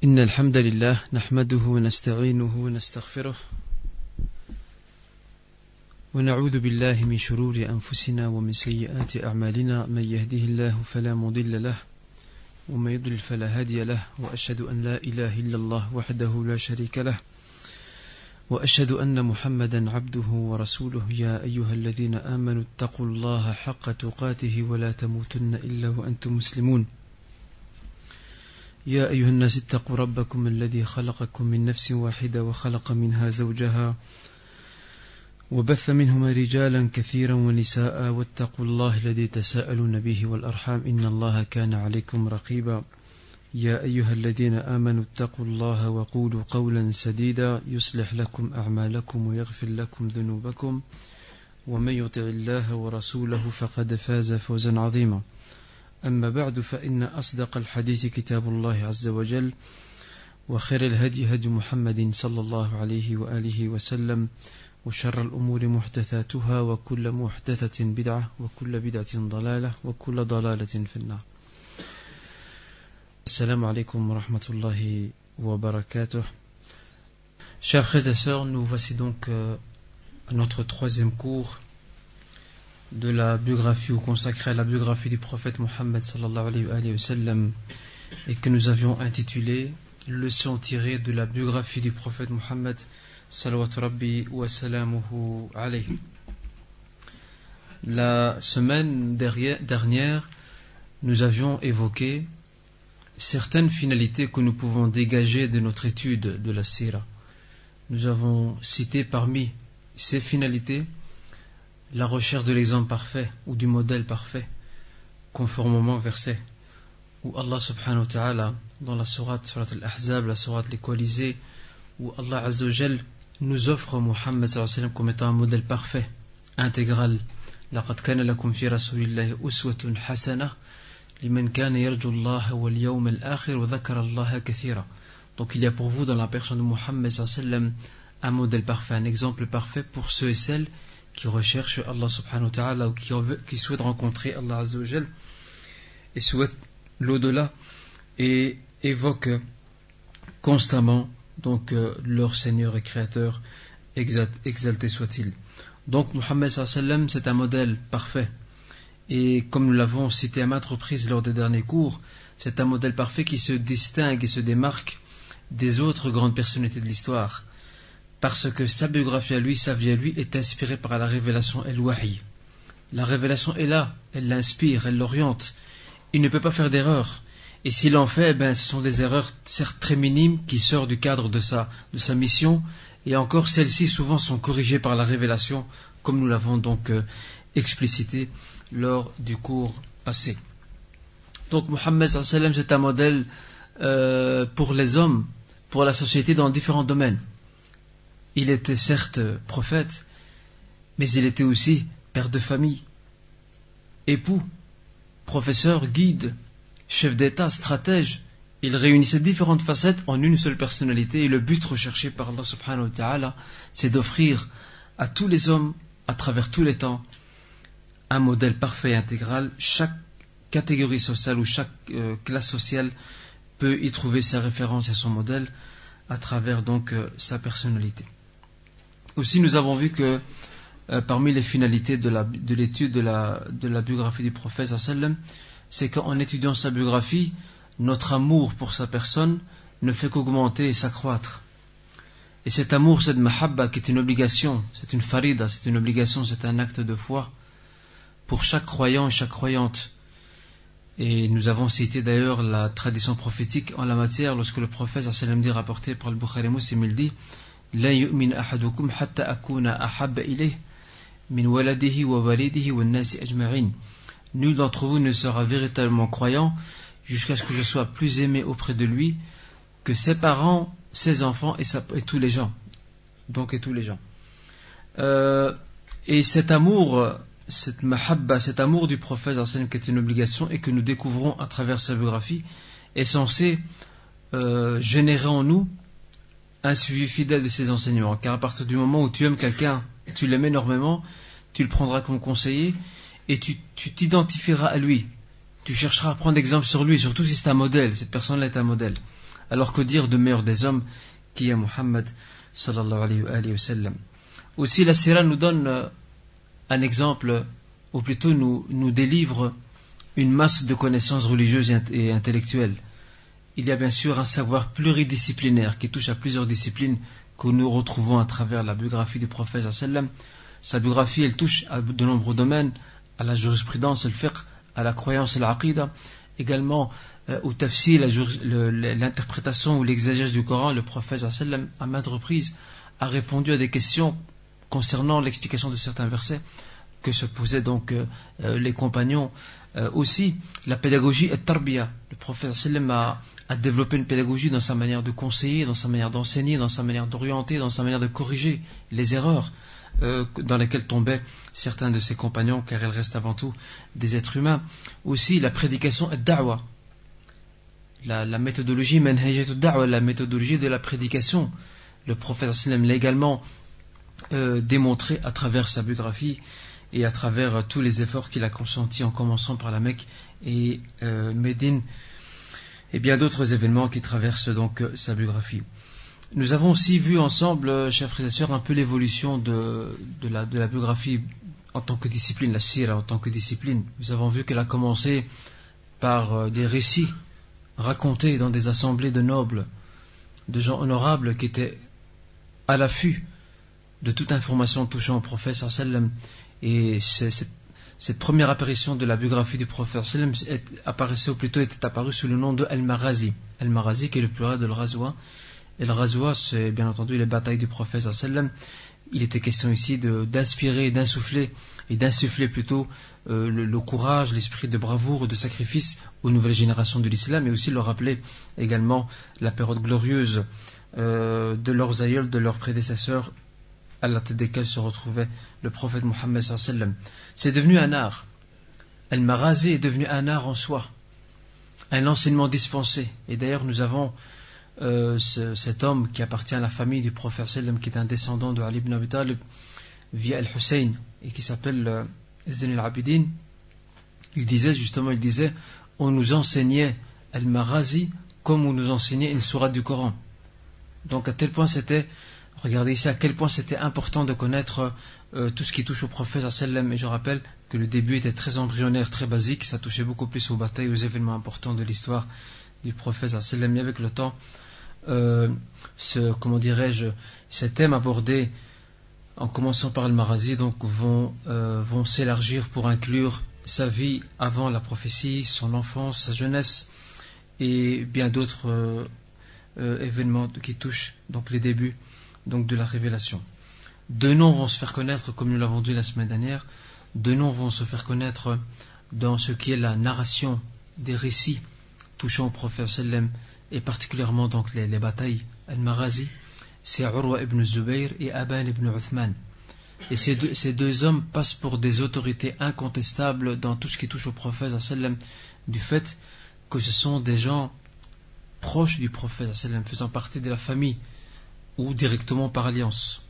إن الحمد لله نحمده ونستعينه ونستغفره ونعوذ بالله من شرور أنفسنا ومن سيئات أعمالنا من يهده الله فلا مضل له ومن يضلل فلا هادي له وأشهد أن لا إله إلا الله وحده لا شريك له وأشهد أن محمدا عبده ورسوله يا أيها الذين آمنوا اتقوا الله حق تقاته ولا تموتن إلا وأنتم مسلمون يا أيها الناس اتقوا ربكم الذي خلقكم من نفس واحدة وخلق منها زوجها وبث منهما رجالا كثيرا ونساء واتقوا الله الذي تساءلون به والأرحام إن الله كان عليكم رقيبا يا أيها الذين آمنوا اتقوا الله وقولوا قولا سديدا يصلح لكم أعمالكم ويغفر لكم ذنوبكم ومن يطع الله ورسوله فقد فاز فوزا عظيما أما بعد فإن أصدق الحديث كتاب الله عز وجل وخير الهدي هدي محمد صلى الله عليه وآله وسلم وشر الأمور محدثاتها وكل محدثة بدعة وكل بدعة ضلالة وكل ضلالة في النار. Assalamu alaikum wa rahmatullahi wa barakatuh. Chers frères et sœurs, nous voici donc à notre troisième cours de la biographie ou consacrée à la biographie du prophète Mohammed sallallahu alayhi wa sallam et que nous avions intitulé Leçon tirée de la biographie du prophète Mohammed salawatu rabbi wa salamuhu alayhi. La semaine dernière, nous avions évoqué certaines finalités que nous pouvons dégager de notre étude de la Sira. Nous avons cité parmi ces finalités la recherche de l'exemple parfait ou du modèle parfait, conformément au verset où Allah subhanahu wa ta'ala, dans la sourate Al-Ahzab, la sourate Les Coalisés, où Allah Azza wa Jal nous offre Muhammad sallallahu alayhi wa sallam comme étant un modèle parfait, intégral. لَقَدْ كَانَ لَكُمْ فِي رَسُولِ اللَّهِ أُسْوَةٌ حَسَنَةٌ لِمَنْ كَانَ يَرْجُو اللَّهَ وَالْيَوْمَ الْآخِرَ وَذَكَرَ اللَّهَ كَثِيرًا. Donc il y a pour vous dans la personne de Muhammad sallallahu alayhi wa sallam un modèle parfait, un exemple parfait pour ceux et celles qui recherchent Allah subhanahu wa ta'ala ou qui souhaitent rencontrer Allah Azza wa Jal et souhaitent l'au-delà et évoquent constamment donc leur Seigneur et Créateur, exalté soit-il. Donc Muhammad sallallahu alayhi wa sallam, c'est un modèle parfait. Et comme nous l'avons cité à maintes reprises lors des derniers cours, c'est un modèle parfait qui se distingue et se démarque des autres grandes personnalités de l'histoire. Parce que sa biographie à lui, sa vie à lui, est inspirée par la révélation et le wahi. La révélation est là, elle l'inspire, elle l'oriente. Il ne peut pas faire d'erreur. Et s'il en fait, ce sont des erreurs certes très minimes qui sortent du cadre de sa mission. Et encore, celles-ci souvent sont corrigées par la révélation, comme nous l'avons donc explicité lors du cours passé. Donc Muhammad sallallahu alayhi wa sallam, c'est un modèle pour les hommes, pour la société dans différents domaines. Il était certes prophète, mais il était aussi père de famille, époux, professeur, guide, chef d'État, stratège. Il réunissait différentes facettes en une seule personnalité, et le but recherché par Allah subhanahu wa ta'ala, c'est d'offrir à tous les hommes, à travers tous les temps, un modèle parfait et intégral. Chaque catégorie sociale ou chaque classe sociale peut y trouver sa référence et son modèle à travers donc sa personnalité. Aussi, nous avons vu que parmi les finalités de l'étude de la biographie du prophète sallallahu alayhi wa sallam, c'est qu'en étudiant sa biographie, notre amour pour sa personne ne fait qu'augmenter et s'accroître. Et cet amour, cette mahabba qui est une obligation, c'est une farida, c'est une obligation, c'est un acte de foi pour chaque croyant et chaque croyante. Et nous avons cité d'ailleurs la tradition prophétique en la matière lorsque le prophète sallallahu alayhi wa sallam dit, rapporté par le Bukhari Muslim, il dit La yu'min ahadukum hatta akuna ahabba ilayh min waladihi wa walidihi wa nasi ajma'in. Nul d'entre vous ne sera véritablement croyant jusqu'à ce que je sois plus aimé auprès de lui que ses parents, ses enfants et tous les gens. Donc et tous les gens. Et cet amour, cette mahabba, cet amour du prophète sallallahu alayhi wa sallam qui est une obligation et que nous découvrons à travers sa biographie est censé générer en nous un suivi fidèle de ses enseignements. Car à partir du moment où tu aimes quelqu'un, tu l'aimes énormément, tu le prendras comme conseiller et tu t'identifieras à lui. Tu chercheras à prendre exemple sur lui, surtout si c'est un modèle, cette personne-là est un modèle. Alors que dire de meilleur des hommes qui est Muhammad sallallahu alayhi wa sallam. Aussi la sira nous donne un exemple, ou plutôt nous délivre une masse de connaissances religieuses et intellectuelles. Il y a bien sûr un savoir pluridisciplinaire qui touche à plusieurs disciplines que nous retrouvons à travers la biographie du prophète sallallahu alayhi wa sallam. Sa biographie, elle touche à de nombreux domaines, à la jurisprudence, le fiqh, à la croyance et l'aqida, également au tafsir, l'interprétation ou l'exégèse du Coran. Le prophète sallallahu alayhi wa sallam, à maintes reprises, a répondu à des questions concernant l'explication de certains versets que se posaient donc les compagnons. Aussi, la pédagogie et tarbiya. Le prophète sallallahu alayhi wa sallam a développé une pédagogie dans sa manière de conseiller, dans sa manière d'enseigner, dans sa manière d'orienter, dans sa manière de corriger les erreurs dans lesquelles tombaient certains de ses compagnons, car elles restent avant tout des êtres humains. Aussi, la prédication et da'wa. La méthodologie manhajat ad-da'wa, la méthodologie de la prédication. Le prophète sallallahu alayhi wa sallam l'a également démontré à travers sa biographie et à travers tous les efforts qu'il a consentis en commençant par la Mecque et Médine et bien d'autres événements qui traversent donc sa biographie. Nous avons aussi vu ensemble, chers frères et sœurs, un peu l'évolution de la biographie en tant que discipline, la sira en tant que discipline. Nous avons vu qu'elle a commencé par des récits racontés dans des assemblées de nobles, de gens honorables qui étaient à l'affût de toute information touchant au prophète sallallahu alayhi wa sallam. Et cette première apparition de la biographie du prophète sallallahu alayhi wa sallam apparaissait, ou plutôt était apparue sous le nom de Al-Maghazi. Al-Maghazi qui est le pluriel de l'Ghazwa. Et le Ghazwa, c'est bien entendu les batailles du prophète sallallahu alayhi wa sallam. Il était question ici d'inspirer, d'insuffler plutôt le courage, l'esprit de bravoure, de sacrifice aux nouvelles générations de l'islam, et aussi leur rappeler également la période glorieuse de leurs aïeuls, de leurs prédécesseurs, à la tête desquels se retrouvait le prophète Mohammed sallallahu alayhi wa sallam. C'est devenu un art. Al-Maghazi est devenu un art en soi, un enseignement dispensé. Et d'ailleurs nous avons cet homme qui appartient à la famille du prophète sallallahu alayhi wa sallam, qui est un descendant de Ali ibn Abi Talib via Al-Hussein, et qui s'appelle Zayn al-Abidin. Il disait, on nous enseignait Al-Maghazi comme on nous enseignait une sourate du Coran. Donc à tel point regardez ici à quel point c'était important de connaître tout ce qui touche au prophète sallallahu alayhi wa sallam. Et je rappelle que le début était très embryonnaire, très basique, ça touchait beaucoup plus aux batailles, aux événements importants de l'histoire du prophète sallallahu alayhi wa sallam. Et avec le temps, ces thèmes abordés en commençant par Al-Maghazi donc vont s'élargir pour inclure sa vie avant la prophétie, son enfance, sa jeunesse et bien d'autres événements qui touchent donc les débuts donc de la révélation. Deux noms vont se faire connaître, comme nous l'avons dit la semaine dernière. Deux noms vont se faire connaître dans ce qui est la narration des récits touchant au prophète sallallahu alayhi wa sallam, et particulièrement donc les batailles. Al-Maghazi, c'est Urwa ibn Zubayr et Aban ibn Uthman. Et ces deux hommes passent pour des autorités incontestables dans tout ce qui touche au prophète sallallahu alayhi wa sallam, du fait que ce sont des gens proches du prophète sallallahu alayhi wa sallam, faisant partie de la famille ou directement par alliance.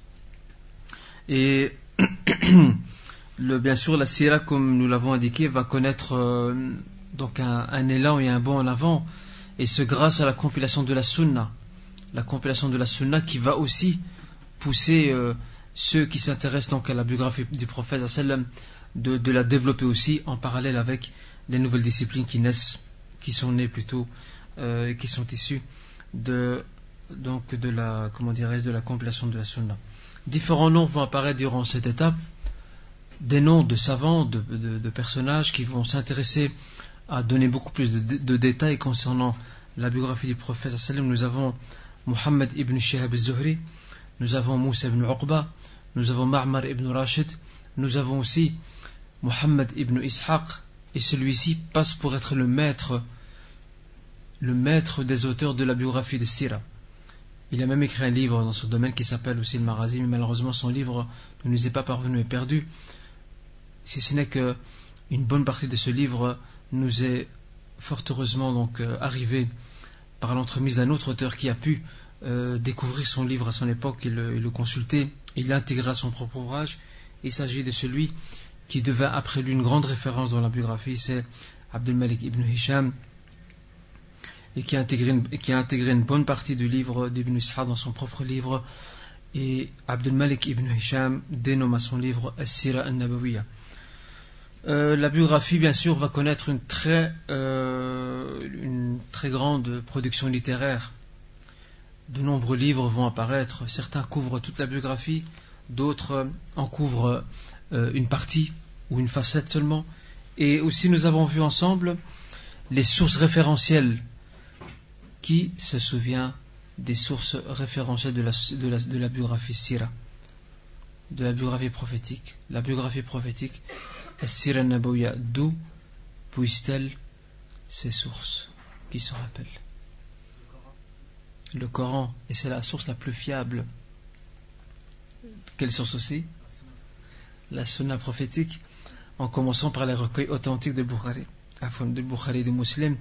Et bien sûr la sira, comme nous l'avons indiqué, va connaître donc un élan et un bond en avant, et ce grâce à la compilation de la sunna. La compilation de la sunna qui va aussi pousser ceux qui s'intéressent donc à la biographie du prophète sallallahu alayhi wa sallam de la développer aussi en parallèle avec les nouvelles disciplines qui sont nées plutôt, qui sont issues de la compilation de la sunna. Différents noms vont apparaître durant cette étape, des noms de savants, de personnages qui vont s'intéresser à donner beaucoup plus de détails concernant la biographie du prophète sallallahu alayhi wa sallam. Nous avons Muhammad ibn Shihab al-Zuhri, nous avons Moussa ibn Uqba, nous avons Ma'mar ibn Rashid, nous avons aussi Muhammad ibn Ishaq, et celui-ci passe pour être le maître des auteurs de la biographie de Sira. Il a même écrit un livre dans ce domaine qui s'appelle aussi Al-Maghazi, mais malheureusement son livre ne nous est pas parvenu et perdu, si ce n'est que une bonne partie de ce livre nous est fort heureusement donc arrivé par l'entremise d'un autre auteur qui a pu découvrir son livre à son époque et le consulter. Il l'intégra à son propre ouvrage. Il s'agit de celui qui devint après lui une grande référence dans la biographie, c'est Abdul Malik ibn Hisham et qui a intégré une bonne partie du livre d'Ibn Ishaq dans son propre livre, et Abdul Malik ibn Hisham dénomme son livre As-Sira an-Nabawiyya. La biographie, bien sûr, va connaître une très grande production littéraire. De nombreux livres vont apparaître. Certains couvrent toute la biographie, d'autres en couvrent une partie ou une facette seulement. Et aussi, nous avons vu ensemble les sources référentielles. Qui se souvient des sources référentielles de la biographie Sira, de la biographie prophétique? La biographie prophétique, As-Sira an-Nabawiyya, d'où puissent-elles ces sources? Qui s'en rappelle? Le Coran, et c'est la source la plus fiable. Quelle source aussi? La Sunna prophétique, en commençant par les recueils authentiques de Bukhari, de Bukhari et de Muslim.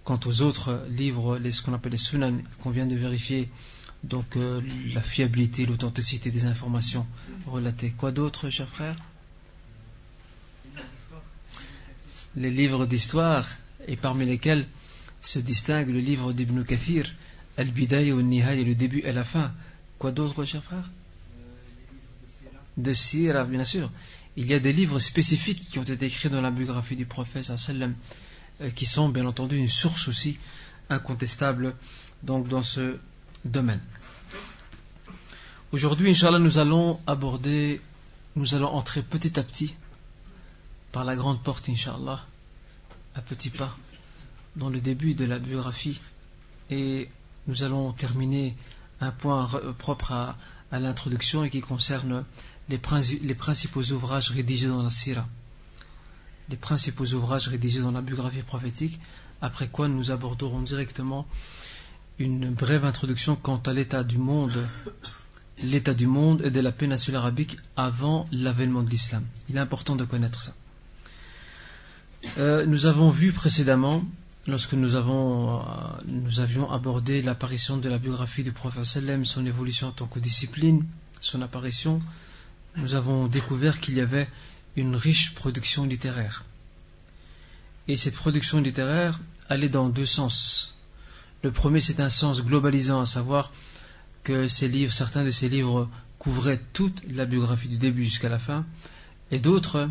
Quant aux autres livres, ce qu'on appelle les Sunan, qu'on vient de vérifier, donc la fiabilité, l'authenticité des informations relatées. Quoi d'autre, chers frères? Les livres d'histoire, et parmi lesquels se distingue le livre d'Ibn Kathir, Al-Bidaya wa Al-Nihaya, le début et la fin. Quoi d'autre, chers frères? De Sira, bien sûr. Il y a des livres spécifiques qui ont été écrits dans la biographie du prophète sallam, qui sont bien entendu une source aussi incontestable donc dans ce domaine. Aujourd'hui, Inch'Allah, nous allons entrer petit à petit par la grande porte, Inch'Allah, à petits pas, dans le début de la biographie, et nous allons terminer un point propre à l'introduction et qui concerne les principaux ouvrages rédigés dans la Sira, les principaux ouvrages rédigés dans la biographie prophétique, après quoi nous aborderons directement une brève introduction quant à l'état du monde et de la péninsule arabique avant l'avènement de l'islam. Il est important de connaître ça. Nous avons vu précédemment, lorsque nous avions abordé l'apparition de la biographie du prophète sallam, son évolution en tant que discipline, son apparition, nous avons découvert qu'il y avait une riche production littéraire. Et cette production littéraire allait dans deux sens. Le premier, c'est un sens globalisant, à savoir que certains de ces livres couvraient toute la biographie du début jusqu'à la fin, et d'autres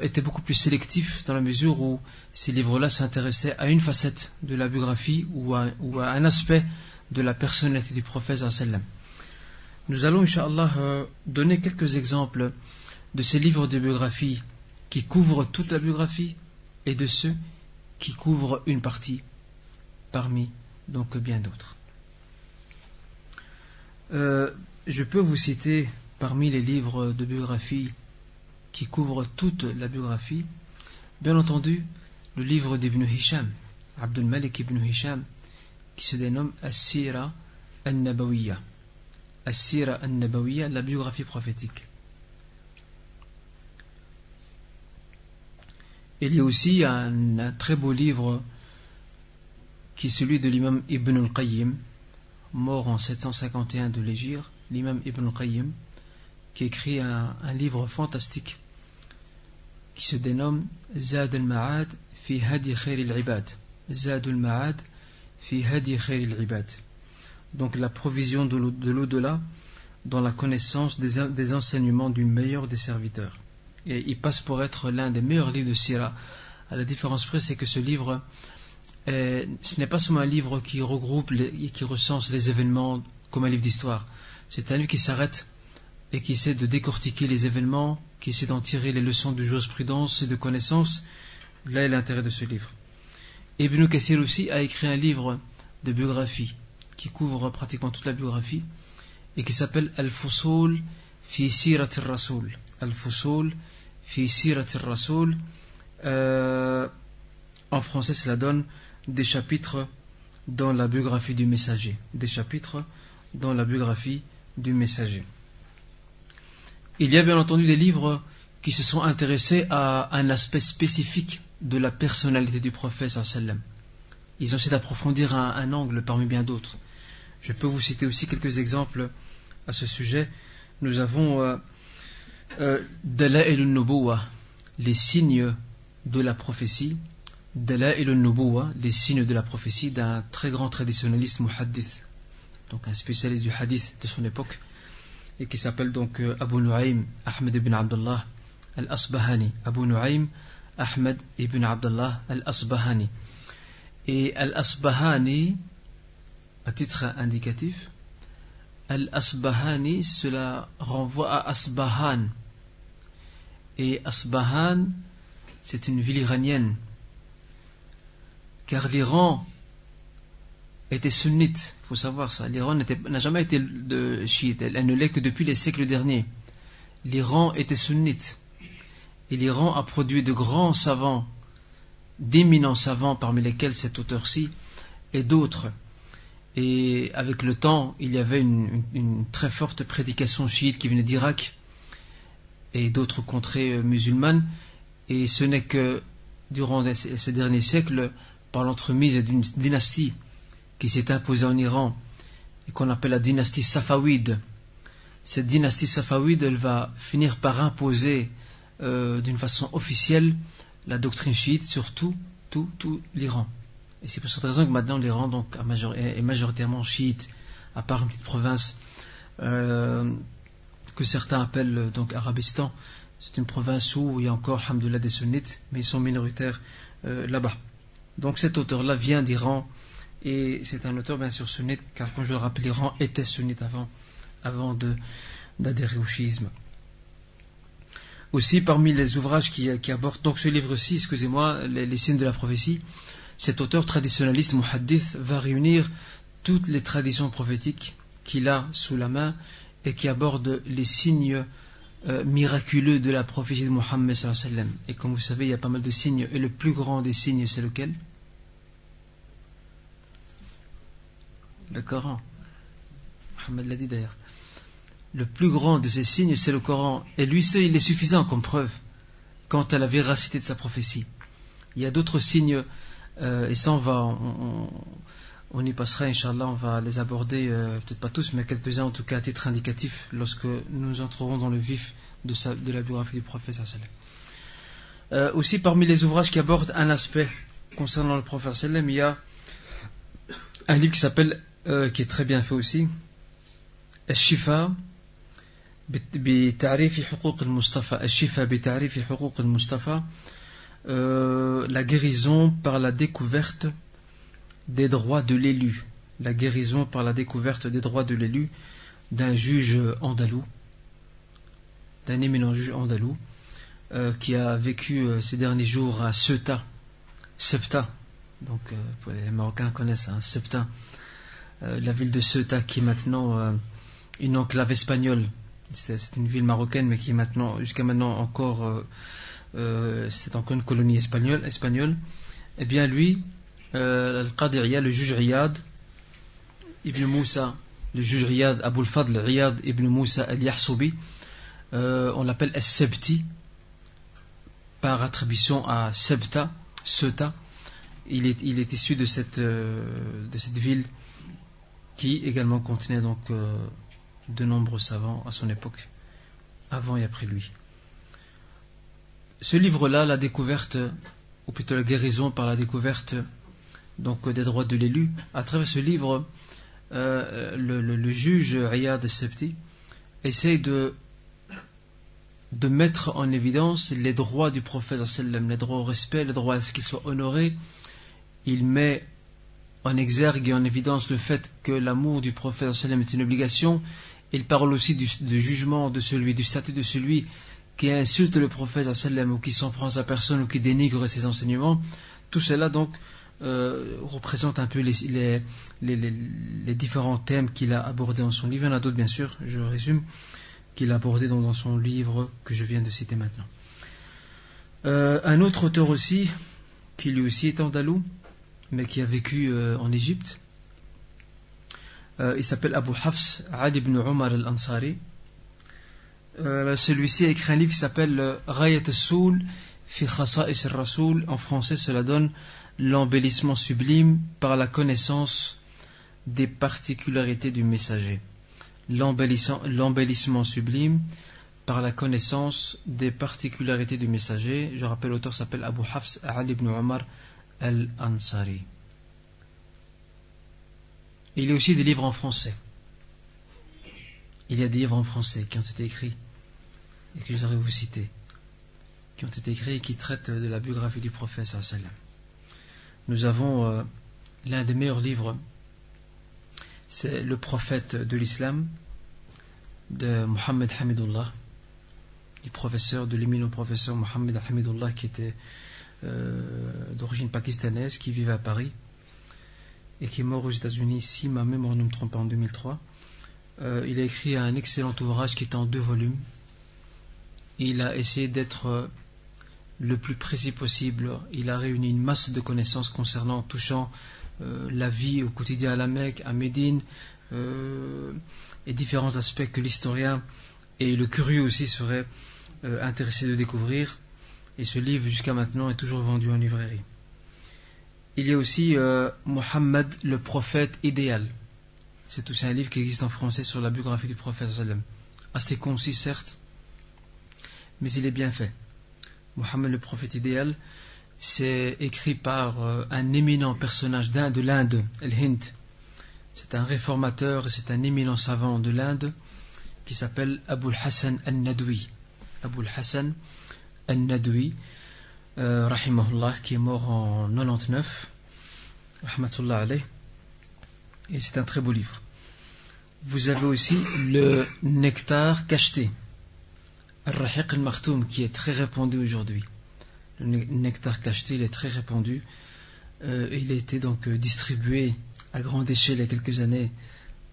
étaient beaucoup plus sélectifs dans la mesure où ces livres-là s'intéressaient à une facette de la biographie ou à un aspect de la personnalité du prophète sallam. Nous allons, Inch'Allah, donner quelques exemples de ces livres de biographie qui couvrent toute la biographie et de ceux qui couvrent une partie parmi donc bien d'autres. Je peux vous citer parmi les livres de biographie qui couvrent toute la biographie, bien entendu, le livre d'Ibn Hisham, Abdul Malik ibn Hisham, qui se dénomme As-Sira an-Nabawiyya. As-Sira an-Nabawiyya, la biographie prophétique. Il y a aussi un très beau livre qui est celui de l'imam Ibn al-Qayyim, mort en 751 de l'Hégire, l'imam Ibn al-Qayyim, qui écrit un livre fantastique qui se dénomme Zad al-Ma'ad fi hadi khair al-ibad. Zad al-Ma'ad fi hadi khair al-ibad. Donc la provision de l'au-delà dans la connaissance des enseignements du meilleur des serviteurs. Et il passe pour être l'un des meilleurs livres de Sira. À la différence près, c'est que ce livre, ce n'est pas seulement un livre qui regroupe et qui recense les événements comme un livre d'histoire. C'est un livre qui s'arrête et qui essaie de décortiquer les événements, qui essaie d'en tirer les leçons de jurisprudence et de connaissance. Là est l'intérêt de ce livre. Ibn Kathir aussi a écrit un livre de biographie qui couvre pratiquement toute la biographie et qui s'appelle Al-Fusul fi Sirat al-Rasoul. Al-Fusul fi Sirat al-Rasoul. En français, cela donne des chapitres dans la biographie du messager. Des chapitres dans la biographie du messager. Il y a bien entendu des livres qui se sont intéressés à un aspect spécifique de la personnalité du prophète sallam. Ils ont essayé d'approfondir un angle parmi bien d'autres. Je peux vous citer aussi quelques exemples à ce sujet. Nous avons Dala'il al-Nubuwah, les signes de la prophétie, Dala'il al-Nubuwa, les signes de la prophétie, d'un très grand traditionnaliste muhaddith, donc un spécialiste du hadith de son époque, et qui s'appelle donc Abu Nu'aym Ahmed ibn Abdullah al-Asbahani. Abu Nu'aym Ahmed ibn Abdullah al-Asbahani. Et al-Asbahani, à titre indicatif, al-Asbahani, cela renvoie à Asbahan. Et Asbahan, c'est une ville iranienne, car l'Iran était sunnite, il faut savoir ça. L'Iran n'a jamais été de chiite, elle ne l'est que depuis les siècles derniers. L'Iran était sunnite, et l'Iran a produit de grands savants, d'éminents savants, parmi lesquels cet auteur-ci et d'autres. Et avec le temps, il y avait une très forte prédication chiite qui venait d'Irak et d'autres contrées musulmanes, et ce n'est que durant ces derniers siècles, par l'entremise d'une dynastie qui s'est imposée en Iran et qu'on appelle la dynastie safawide. Cette dynastie safawide, elle va finir par imposer d'une façon officielle la doctrine chiite sur tout l'Iran. Et c'est pour cette raison que maintenant l'Iran donc, est majoritairement chiite, à part une petite province que certains appellent donc Arabistan. C'est une province où il y a encore, alhamdoulilah, des sunnites, mais ils sont minoritaires là-bas. Donc cet auteur-là vient d'Iran, et c'est un auteur bien sûr sunnite, car comme je le rappelle, l'Iran était sunnite avant d'adhérer au chiisme. Aussi, parmi les ouvrages qui abordent donc ce livre-ci, les signes de la prophétie, cet auteur traditionnaliste muhaddith va réunir toutes les traditions prophétiques qu'il a sous la main et qui abordent les signes miraculeux de la prophétie de Mohammed sallallahu alayhi wa sallam. Et comme vous savez, il y a pas mal de signes, et le plus grand des signes, c'est lequel? Le Coran. Mohammed l'a dit d'ailleurs. Le plus grand de ces signes, c'est le Coran. Et lui seul, il est suffisant comme preuve quant à la véracité de sa prophétie. Il y a d'autres signes, et ça on y passera, Inch'Allah, on va les aborder, peut-être pas tous, mais quelques-uns en tout cas à titre indicatif, lorsque nous entrerons dans le vif de la biographie du prophète. Aussi, parmi les ouvrages qui abordent un aspect concernant le prophète, il y a un livre qui s'appelle, qui est très bien fait aussi, Al-Shifa بتعريف حقوق المصطفى الشفاء بتعريف حقوق المصطفى la guérison par la découverte des droits de l'élu, la guérison par la découverte des droits de l'élu d'un juge andalou, d'un éminent juge andalou qui a vécu ces derniers jours à Ceuta, donc pour les Marocains connaissent Ceuta, la ville de Ceuta qui est maintenant une enclave espagnole. C'est une ville marocaine, mais qui est maintenant, jusqu'à maintenant encore, c'est encore une colonie espagnole. Eh bien lui, Al-Qadi Iyad, le juge Iyad Ibn Moussa, le juge Iyad, Abul Fadl Iyad Ibn Moussa Al-Yahsubi, on l'appelle As-Sebti, par attribution à Ceuta. Il est issu de cette ville qui également contenait donc de nombreux savants à son époque, avant et après lui. Ce livre-là, la découverte, ou plutôt la guérison par la découverte donc des droits de l'élu, à travers ce livre, le juge Iyad al-Sebti essaye de mettre en évidence les droits du prophète, les droits au respect, les droits à ce qu'il soit honoré. Il met en exergue et en évidence le fait que l'amour du prophète est une obligation. Il parle aussi du jugement de celui, du statut de celui qui insulte le prophète ou qui s'en prend à sa personne ou qui dénigre ses enseignements. Tout cela donc représente un peu les différents thèmes qu'il a abordés dans son livre. Il y en a d'autres bien sûr, je résume, qu'il a abordés dans son livre que je viens de citer maintenant. Un autre auteur aussi, qui lui aussi est andalou, mais qui a vécu en Égypte, il s'appelle Abu Hafs Ali ibn Omar al-Ansari. Celui-ci a écrit un livre qui s'appelle Ghayat al-Soul fi Khasa'is al-Rasoul. En français, cela donne l'embellissement sublime par la connaissance des particularités du messager. L'embellissement sublime par la connaissance des particularités du messager. Je rappelle, l'auteur s'appelle Abu Hafs Ali ibn Omar al-Ansari. Il y a aussi des livres en français. Il y a des livres en français qui ont été écrits et que je voudrais vous citer, qui ont été écrits et qui traitent de la biographie du prophète sallallahu alayhi wa sallam. Nous avons l'un des meilleurs livres, c'est Le prophète de l'islam de Mohammed Hamidullah, du professeur, de l'éminent professeur Mohammed Hamidullah, qui était d'origine pakistanaise, qui vivait à Paris et qui est mort aux États-Unis, si ma mémoire ne me trompe pas, en 2003. Il a écrit un excellent ouvrage qui est en 2 volumes. Il a essayé d'être le plus précis possible. Il a réuni une masse de connaissances touchant la vie au quotidien à la Mecque, à Médine, et différents aspects que l'historien et le curieux aussi serait intéressé de découvrir. Et ce livre, jusqu'à maintenant, est toujours vendu en librairie. Il y a aussi Mohammed, le prophète idéal. C'est aussi un livre qui existe en français sur la biographie du prophète sallallahu alayhi wa sallam. Assez concis, certes, mais il est bien fait. Mohammed, le prophète idéal, c'est écrit par un éminent personnage de l'Inde, Al-Hind. C'est un réformateur et c'est un éminent savant de l'Inde qui s'appelle Abul Hassan al-Nadwi. Abul Hassan al-Nadwi, rahimahullah, qui est mort en 99, rahmatullah alayh. Et c'est un très beau livre. Vous avez aussi le nectar cacheté, Al-Rahiq al-Makhtoum, qui est très répandu aujourd'hui. Le nectar cacheté, il est très répandu. Il a été donc distribué à grande échelle il y a quelques années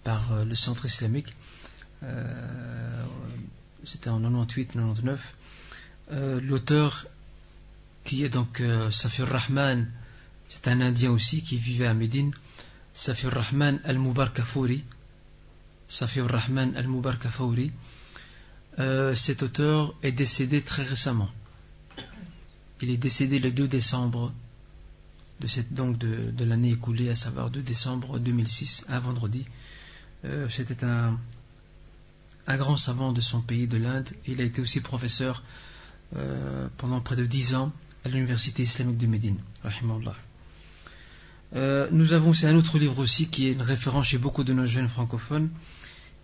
par le centre islamique. C'était en 98-99. L'auteur qui est donc Safir Rahman, c'est un Indien aussi qui vivait à Médine. Safir Rahman al-Mubarkafouri. Safir Rahman al-Mubarkafouri. Cet auteur est décédé très récemment. Il est décédé le 2 décembre de l'année écoulée, à savoir 2 décembre 2006, un vendredi. C'était un grand savant de son pays, de l'Inde. Il a été aussi professeur pendant près de 10 ans à l'université islamique de Médine, rahimahullah. Nous avons aussi un autre livre aussi qui est une référence chez beaucoup de nos jeunes francophones,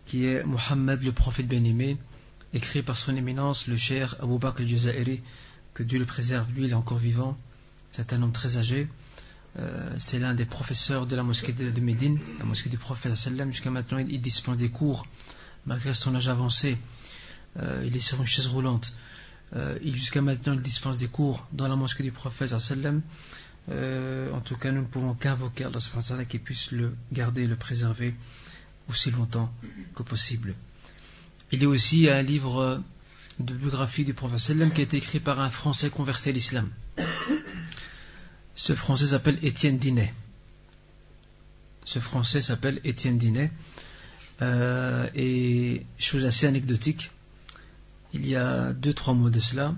qui est Mohammed, le prophète bien-aimé, écrit par son éminence le cheikh Abou Bakr al-Jazairi, que Dieu le préserve, lui il est encore vivant. C'est un homme très âgé. C'est l'un des professeurs de la mosquée de Médine, la mosquée du prophète sallam. Jusqu'à maintenant il dispense des cours malgré son âge avancé. Il est sur une chaise roulante. Jusqu'à maintenant il dispense des cours dans la mosquée du prophète sallam. En tout cas, nous ne pouvons qu'invoquer Allah subhanahu wa ta'ala qui puisse le garder et le préserver aussi longtemps que possible. Il y a aussi un livre de biographie du prophète sallam qui a été écrit par un Français converti à l'islam. Ce Français s'appelle Étienne Dinet. Et chose assez anecdotique, il y a 2-3 mois de cela,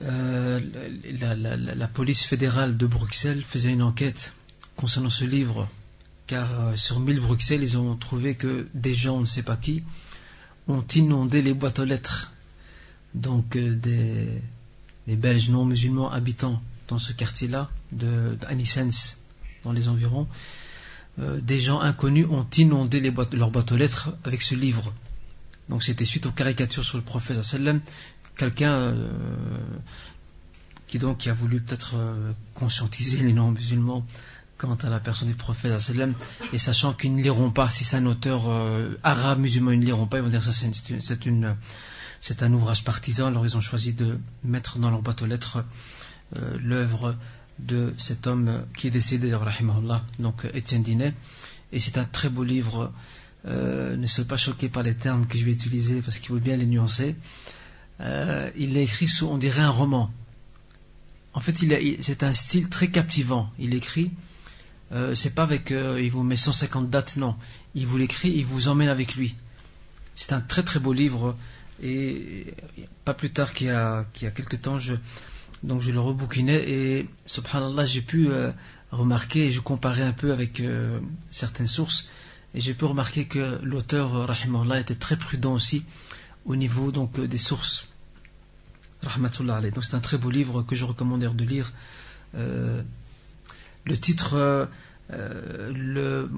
la police fédérale de Bruxelles faisait une enquête concernant ce livre, car sur 1000 Bruxelles, ils ont trouvé que des gens, on ne sait pas qui, ont inondé les boîtes aux lettres, donc des Belges non musulmans habitant dans ce quartier-là, d'Anisens, dans les environs. Des gens inconnus ont inondé leurs boîtes aux lettres avec ce livre. Donc c'était suite aux caricatures sur le prophète sallam. Quelqu'un qui a voulu peut-être conscientiser les non-musulmans quant à la personne du prophète sallam, et sachant qu'ils ne liront pas, si c'est un auteur arabe musulman, ils ne liront pas, ils vont dire ça c'est un ouvrage partisan. Alors ils ont choisi de mettre dans leur boîte aux lettres l'œuvre de cet homme qui est décédé, rahimahullah, donc Étienne Dinet. Et c'est un très beau livre. Ne soyez pas choqués par les termes que je vais utiliser parce qu'il faut bien les nuancer. Il l'a écrit sous, on dirait, un roman. En fait, c'est un style très captivant. Il écrit, c'est pas avec, il vous met 150 dates, non. Il vous l'écrit, il vous emmène avec lui. C'est un très très beau livre. Et pas plus tard qu'il y a quelque temps, je le rebouquinais et subhanallah, j'ai pu remarquer, et je comparais un peu avec certaines sources, et j'ai pu remarquer que l'auteur rahimahullah était très prudent aussi au niveau donc des sources. Rahmatullah alayh. Donc c'est un très beau livre que je recommande de lire. Le titre, le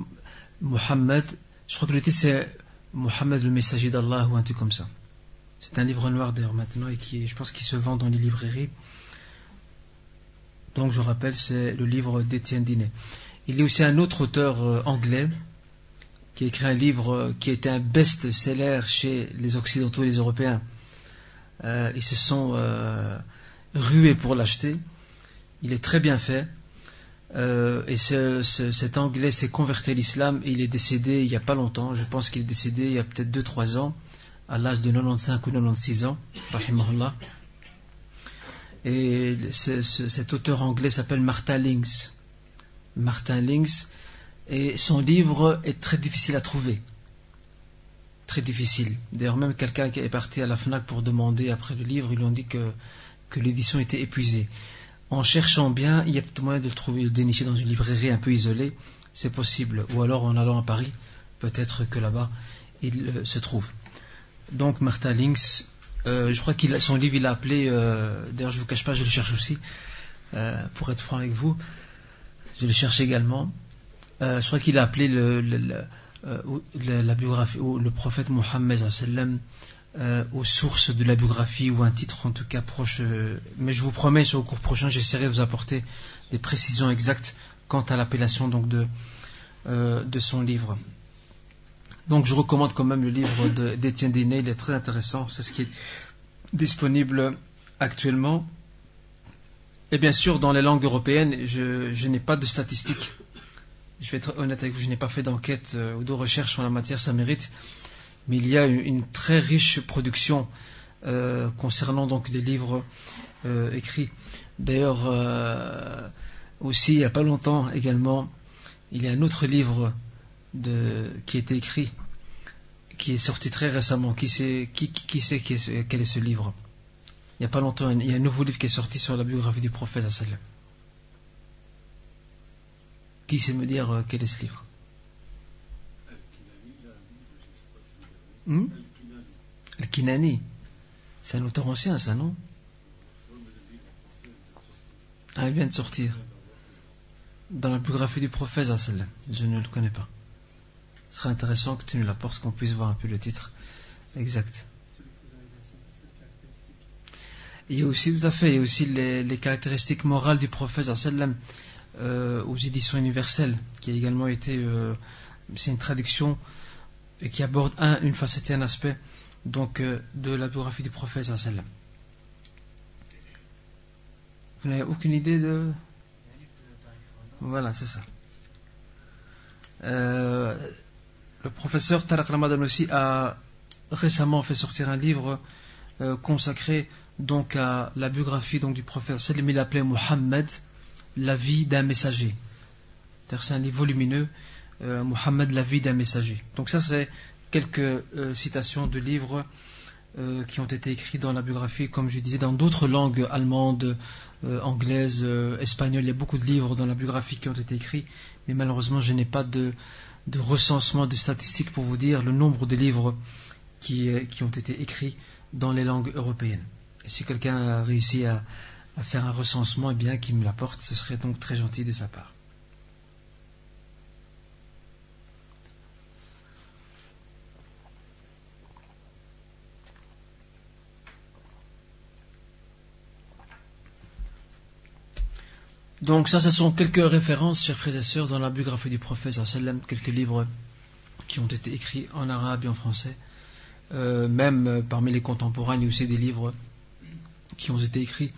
Mohammed, je crois que le titre c'est Mohammed le messager d'Allah ou un truc comme ça. C'est un livre noir d'ailleurs maintenant et je pense qu'il se vend dans les librairies. Donc je rappelle, c'est le livre d'Étienne Dinet. Il y a aussi un autre auteur anglais qui a écrit un livre qui a été un best-seller chez les Occidentaux et les Européens. Ils se sont rués pour l'acheter. Il est très bien fait. Et cet anglais s'est converti à l'islam et il est décédé il n'y a pas longtemps. Je pense qu'il est décédé il y a peut-être 2-3 ans, à l'âge de 95 ou 96 ans, rahimahullah. Et cet auteur anglais s'appelle Martin Links. Martin Links, et son livre est très difficile à trouver. Très difficile. D'ailleurs, même quelqu'un qui est parti à la FNAC pour demander après le livre, ils lui ont dit que l'édition était épuisée. En cherchant bien, il y a peut-être moyen de le trouver, de le dénicher dans une librairie un peu isolée, c'est possible. Ou alors en allant à Paris, peut-être que là-bas, il se trouve. Donc Martin Links, je crois qu'il son livre il a appelé, d'ailleurs je ne vous cache pas, je le cherche aussi, pour être franc avec vous, je le cherche également. Je crois qu'il a appelé la biographie, ou le prophète Mohammed aux sources de la biographie, ou un titre en tout cas proche. Mais je vous promets, sur le cours prochain, j'essaierai de vous apporter des précisions exactes quant à l'appellation donc de son livre. Donc je recommande quand même le livre d'Étienne Dinet, il est très intéressant, c'est ce qui est disponible actuellement. Et bien sûr, dans les langues européennes, je n'ai pas de statistiques. Je vais être honnête avec vous, je n'ai pas fait d'enquête ou de recherche en la matière, ça mérite. Mais il y a une très riche production concernant donc les livres écrits. D'ailleurs, aussi, il n'y a pas longtemps également, il y a un autre livre qui a été écrit, qui est sorti très récemment. Quel est ce livre? Il n'y a pas longtemps, il y a un nouveau livre qui est sorti sur la biographie du prophète. Qui sait me dire quel est ce livre? Al-Kinani. C'est un auteur ancien, ça, non? Ah, il vient de sortir. Dans la biographie du prophète, je ne le connais pas. Ce serait intéressant que tu nous l'apportes, qu'on puisse voir un peu le titre exact. Il y a aussi, tout à fait, il y a aussi les caractéristiques morales du prophète aux éditions universelles, qui a également été, c'est une traduction qui aborde une facette et un aspect donc de la biographie du prophète. Vous n'avez aucune idée de... Voilà, c'est ça. Le professeur Tariq Ramadan aussi a récemment fait sortir un livre consacré donc à la biographie donc du prophète. Il l'appelait Mohammed, la vie d'un messager. C'est un livre volumineux, Mohammed, la vie d'un messager. Donc ça, c'est quelques citations de livres qui ont été écrits dans la biographie, comme je disais, dans d'autres langues allemandes, anglaises, espagnoles. Il y a beaucoup de livres dans la biographie qui ont été écrits, mais malheureusement, je n'ai pas de recensement, de statistiques pour vous dire le nombre de livres qui ont été écrits dans les langues européennes. Et si quelqu'un a réussi à faire un recensement, eh bien, qu'il me l'apporte, ce serait donc très gentil de sa part. Donc ça, ce sont quelques références, chers frères et sœurs, dans la biographie du prophète, quelques livres qui ont été écrits en arabe et en français. Même parmi les contemporains, il y a aussi des livres qui ont été écrits.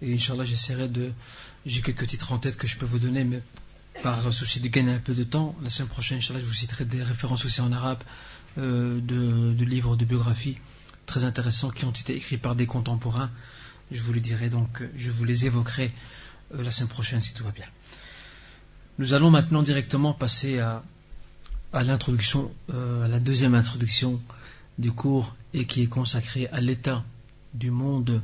Et Inch'Allah, j'ai quelques titres en tête que je peux vous donner, mais par souci de gagner un peu de temps, la semaine prochaine, Inch'Allah, je vous citerai des références aussi en arabe de livres de biographie très intéressants qui ont été écrits par des contemporains. Je vous les dirai donc, je vous les évoquerai la semaine prochaine si tout va bien. Nous allons maintenant directement passer à l'introduction, à la deuxième introduction du cours, et qui est consacrée à l'état du monde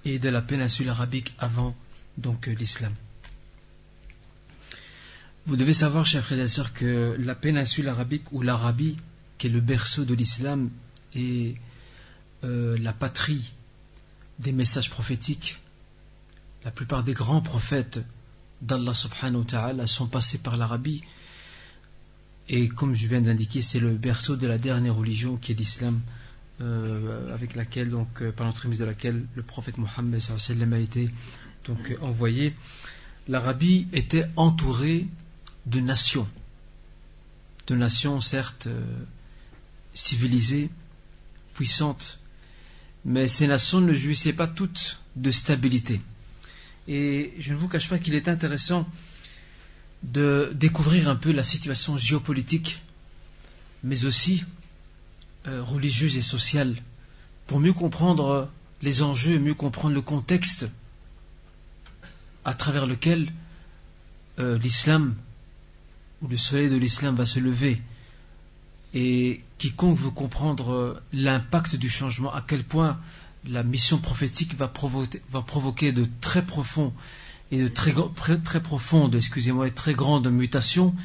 et de la péninsule arabique avant donc l'islam. Vous devez savoir, chers frères et sœurs, que la péninsule arabique, ou l'Arabie, qui est le berceau de l'islam et la patrie des messages prophétiques. La plupart des grands prophètes d'Allah subhanahu wa ta'ala sont passés par l'Arabie. Et comme je viens d'indiquer, c'est le berceau de la dernière religion qui est l'islam, avec laquelle, donc, par l'entremise de laquelle le prophète Mohammed sallallahu alayhi wa sallam a été donc envoyé. L'Arabie était entourée de nations certes civilisées, puissantes, mais ces nations ne jouissaient pas toutes de stabilité. Et je ne vous cache pas qu'il est intéressant de découvrir un peu la situation géopolitique, mais aussi religieuse et sociale, pour mieux comprendre les enjeux, mieux comprendre le contexte à travers lequel l'islam, ou le soleil de l'islam va se lever. Et quiconque veut comprendre l'impact du changement, à quel point la mission prophétique va provoquer de très profonds et de très profondes, et très grandes mutations,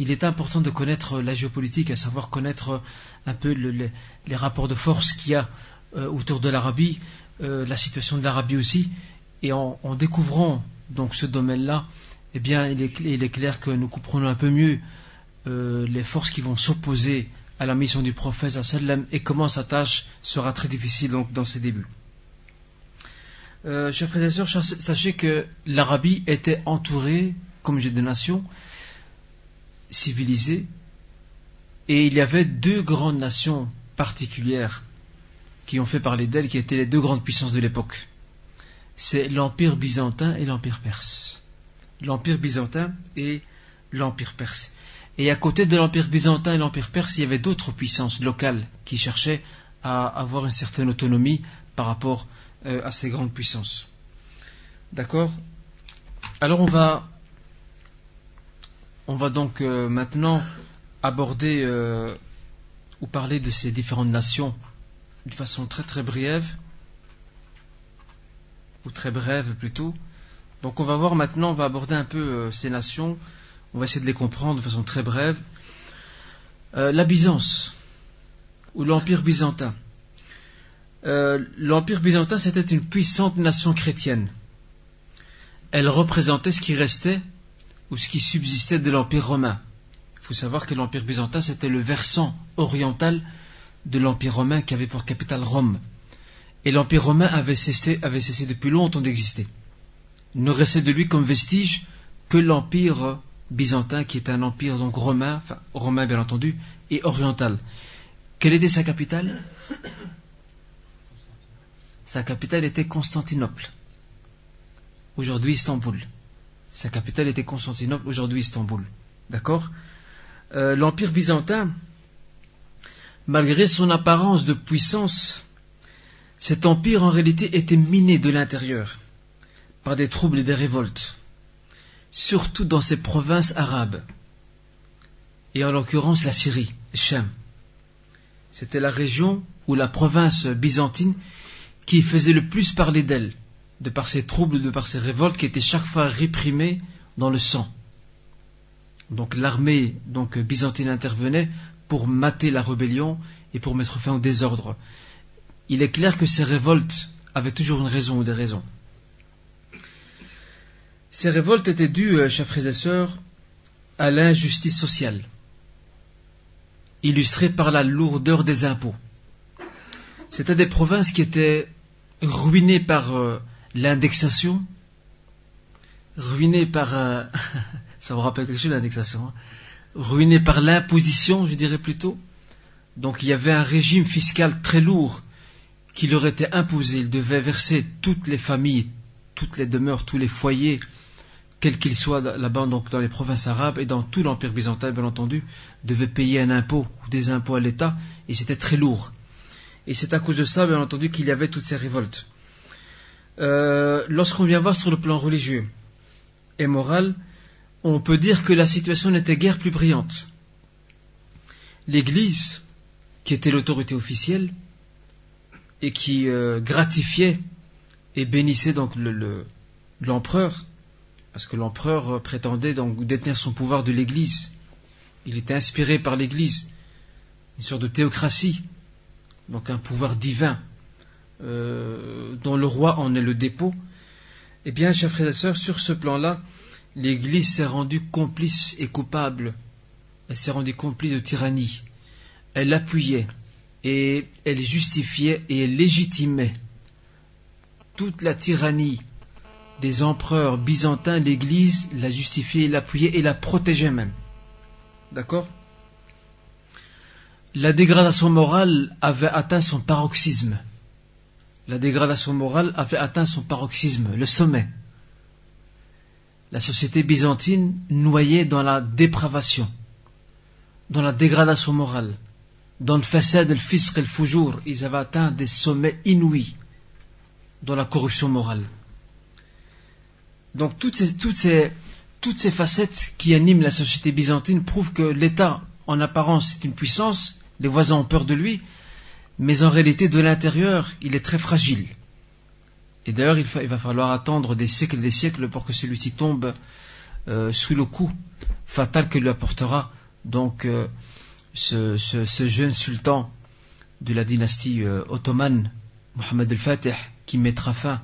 il est important de connaître la géopolitique, à savoir connaître un peu les rapports de force qu'il y a autour de l'Arabie, la situation de l'Arabie aussi. Et en découvrant donc ce domaine-là, eh bien, il est clair que nous comprenons un peu mieux les forces qui vont s'opposer à la mission du prophète sallam, et comment sa tâche sera très difficile donc dans ses débuts. Chers frères et sœurs, sachez que l'Arabie était entourée, comme j'ai dit, de nations civilisées, et il y avait deux grandes nations particulières qui ont fait parler d'elles, qui étaient les deux grandes puissances de l'époque. C'est l'Empire byzantin et l'Empire perse. L'Empire byzantin et l'Empire perse. Et à côté de l'Empire byzantin et l'Empire perse, il y avait d'autres puissances locales qui cherchaient à avoir une certaine autonomie par rapport à ces grandes puissances. D'accord ? Alors on va donc maintenant aborder ou parler de ces différentes nations de façon très très brève, ou très brève plutôt. Donc on va voir maintenant, on va aborder un peu ces nations, on va essayer de les comprendre de façon très brève. La Byzance, ou l'Empire byzantin. L'Empire byzantin, c'était une puissante nation chrétienne. Elle représentait ce qui restait, ou ce qui subsistait de l'Empire romain. Il faut savoir que l'Empire byzantin, c'était le versant oriental de l'Empire romain qui avait pour capitale Rome. Et l'Empire romain avait cessé depuis longtemps d'exister. Il ne restait de lui comme vestige que l'Empire byzantin, qui est un empire donc romain bien entendu, et oriental. Quelle était sa capitale ? Sa capitale était Constantinople, aujourd'hui Istanbul. Sa capitale était Constantinople, aujourd'hui Istanbul. D'accord ? L'Empire byzantin, malgré son apparence de puissance, cet empire en réalité était miné de l'intérieur par des troubles et des révoltes, surtout dans ses provinces arabes, et en l'occurrence la Syrie, Cham. C'était la région ou la province byzantine qui faisait le plus parler d'elle, de par ses troubles, de par ses révoltes qui étaient chaque fois réprimées dans le sang. Donc l'armée byzantine intervenait pour mater la rébellion et pour mettre fin au désordre. Il est clair que ces révoltes avaient toujours une raison ou des raisons. Ces révoltes étaient dues, chers frères et sœurs, à l'injustice sociale, illustrée par la lourdeur des impôts. C'était des provinces qui étaient ruinées par l'indexation, ruinées par... ça vous rappelle quelque chose, l'indexation, hein, ruinées par l'imposition, je dirais plutôt. Donc il y avait un régime fiscal très lourd qui leur était imposé. Ils devaient verser toutes les familles, toutes les demeures, tous les foyers, quels qu'ils soient là-bas, donc dans les provinces arabes et dans tout l'Empire byzantin, bien entendu, devaient payer un impôt ou des impôts à l'État, et c'était très lourd. Et c'est à cause de ça, bien entendu, qu'il y avait toutes ces révoltes. Lorsqu'on vient voir sur le plan religieux et moral, on peut dire que la situation n'était guère plus brillante. L'Église, qui était l'autorité officielle et qui gratifiait et bénissait donc l'empereur, parce que l'empereur prétendait donc détenir son pouvoir de l'Église. Il était inspiré par l'Église, une sorte de théocratie, donc un pouvoir divin. dont le roi en est le dépôt. Eh bien, chers frères et sœurs, sur ce plan-là, l'Église s'est rendue complice et coupable. Elle s'est rendue complice de tyrannie. Elle appuyait et elle justifiait et elle légitimait toute la tyrannie des empereurs byzantins. L'Église l'a justifiée, l'appuyait et la protégeait même. D'accord ? La dégradation morale avait atteint son paroxysme. La dégradation morale avait atteint son paroxysme, le sommet. La société byzantine noyait dans la dépravation, dans la dégradation morale, dans le fasad, le fisq et le fujur. Ils avaient atteint des sommets inouïs dans la corruption morale. Donc toutes ces facettes qui animent la société byzantine prouvent que l'État, en apparence, c'est une puissance, les voisins ont peur de lui, mais en réalité, de l'intérieur, il est très fragile. Et d'ailleurs, il va falloir attendre des siècles et des siècles pour que celui-ci tombe sous le coup fatal que lui apportera donc ce jeune sultan de la dynastie ottomane, Mohammed al-Fatih, qui mettra fin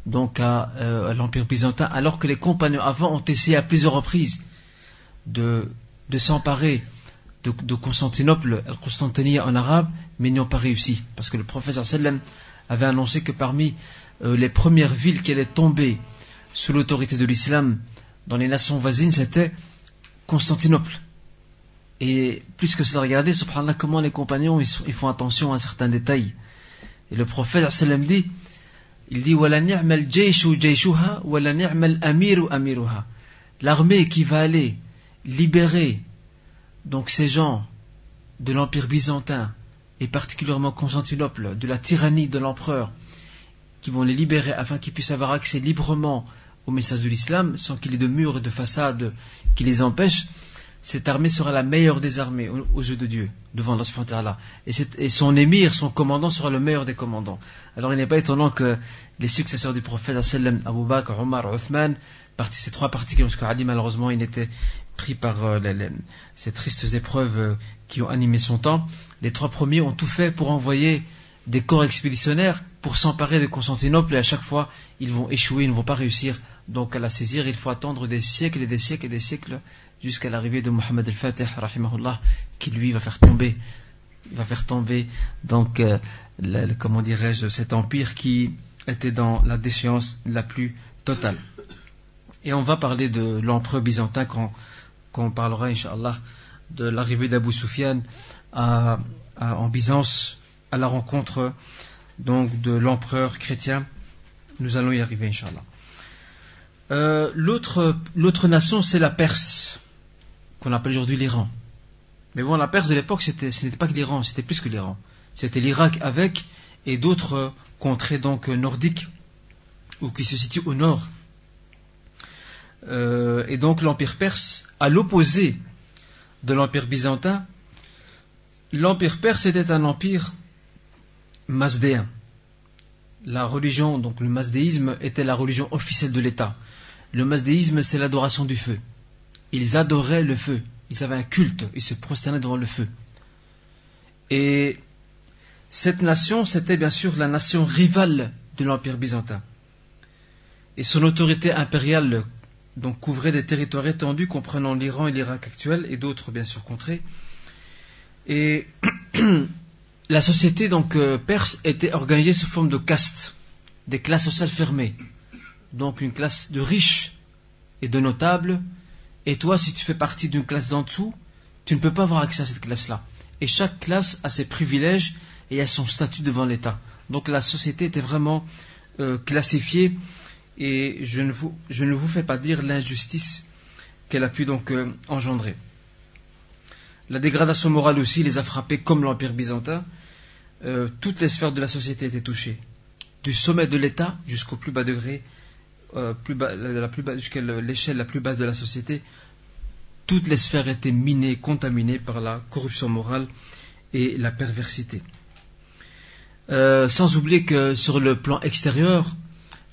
donc à l'Empire byzantin, alors que les compagnons avant ont essayé à plusieurs reprises de s'emparer de Constantinople, Al-Constantiniye en arabe, mais n'y ont pas réussi, parce que le prophète sallam avait annoncé que parmi les premières villes qui allaient tomber sous l'autorité de l'islam dans les nations voisines, c'était Constantinople. Et plus que cela, regardez, subhanallah, comment les compagnons ils font attention à certains détails. Et le prophète sallam dit, wala ni'mal jayshu jayshuha wala ni'mal amiru amiruha. L'armée qui va aller libérer donc ces gens de l'Empire byzantin et particulièrement Constantinople de la tyrannie de l'empereur, qui vont les libérer afin qu'ils puissent avoir accès librement au message de l'islam sans qu'il y ait de murs et de façades qui les empêchent, cette armée sera la meilleure des armées aux yeux de Dieu, devant Allah subhanahu wa ta'ala. Et son émir, son commandant sera le meilleur des commandants. Alors il n'est pas étonnant que les successeurs du prophète sallam, Abu Bakr, Omar, Uthman, ces trois partis, parce qu'Ali malheureusement il était pris par ces tristes épreuves qui ont animé son temps, les trois premiers ont tout fait pour envoyer des corps expéditionnaires pour s'emparer de Constantinople, et à chaque fois ils vont échouer, ils ne vont pas réussir donc à la saisir. Il faut attendre des siècles et des siècles et des siècles jusqu'à l'arrivée de Mohammed al-Fatih rahimahullah, qui lui va faire tomber donc comment dirais-je, cet empire qui était dans la déchéance la plus totale. Et on va parler de l'empereur byzantin quand on parlera incha'Allah de l'arrivée d'Abu Sufyan en Byzance à la rencontre donc de l'empereur chrétien. Nous allons y arriver incha'Allah. L'autre nation, c'est la Perse, qu'on appelle aujourd'hui l'Iran. Mais bon, la Perse de l'époque, ce n'était pas que l'Iran, c'était plus que l'Iran. C'était l'Irak avec, et d'autres contrées donc nordiques, ou qui se situent au nord. Et donc l'Empire perse, à l'opposé de l'Empire byzantin, l'Empire perse était un empire mazdéen. La religion, donc le mazdéisme, était la religion officielle de l'État. Le mazdéisme, c'est l'adoration du feu. Ils adoraient le feu. Ils avaient un culte. Ils se prosternaient devant le feu. Et cette nation, c'était bien sûr la nation rivale de l'Empire byzantin. Et son autorité impériale donc couvrait des territoires étendus comprenant l'Iran et l'Irak actuel et d'autres bien sûr contrées. Et la société donc perse était organisée sous forme de castes, des classes sociales fermées. Donc une classe de riches et de notables, et toi si tu fais partie d'une classe d'en dessous, tu ne peux pas avoir accès à cette classe-là. Et chaque classe a ses privilèges et a son statut devant l'État. Donc la société était vraiment classifiée, et je ne vous fais pas dire l'injustice qu'elle a pu donc engendrer. La dégradation morale aussi les a frappés comme l'Empire byzantin. Toutes les sphères de la société étaient touchées, du sommet de l'État jusqu'au plus bas degré, jusqu'à l'échelle la plus basse de la société. Toutes les sphères étaient minées, contaminées par la corruption morale et la perversité. Sans oublier que sur le plan extérieur,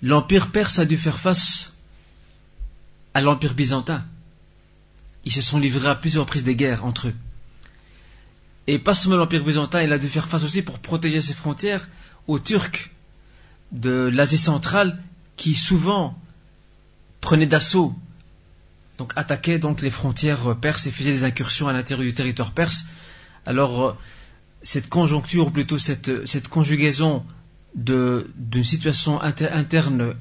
l'Empire perse a dû faire face à l'Empire byzantin. Ils se sont livrés à plusieurs reprises des guerres entre eux. Et pas seulement l'Empire byzantin, il a dû faire face aussi pour protéger ses frontières aux Turcs de l'Asie centrale qui souvent prenait d'assaut, donc attaquait donc les frontières perses et faisait des incursions à l'intérieur du territoire perse. Alors cette conjoncture, ou plutôt cette conjugaison d'une situation interne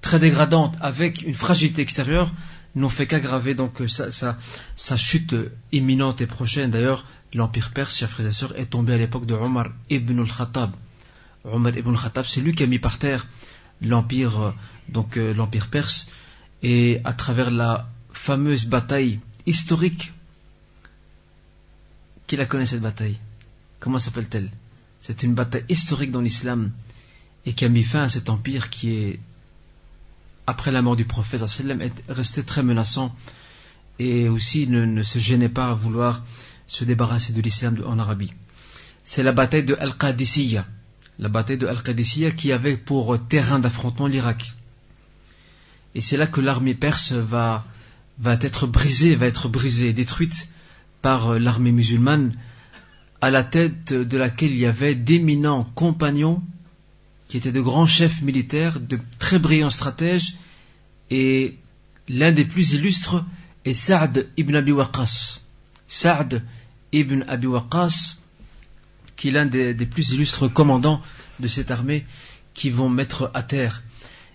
très dégradante avec une fragilité extérieure n'ont fait qu'aggraver donc sa chute imminente et prochaine. D'ailleurs, l'empire perse, chers frères et sœurs, est tombé à l'époque de Omar ibn al-Khattab. Omar ibn al-Khattab, c'est lui qui a mis par terre l'empire perse, et à travers la fameuse bataille historique, qui la connaît cette bataille? Comment s'appelle-t-elle? C'est une bataille historique dans l'islam et qui a mis fin à cet empire qui est, après la mort du prophète, est resté très menaçant et aussi ne se gênait pas à vouloir se débarrasser de l'islam en Arabie. C'est la bataille de Al-Qadisiyya. La bataille de Al-Qadisiyya qui avait pour terrain d'affrontement l'Irak. Et c'est là que l'armée perse va être brisée, détruite par l'armée musulmane, à la tête de laquelle il y avait d'éminents compagnons qui étaient de grands chefs militaires, de très brillants stratèges, et l'un des plus illustres est Sa'd ibn Abi Waqqas. Sa'd ibn Abi Waqqas, qui est l'un des plus illustres commandants de cette armée qui vont mettre à terre.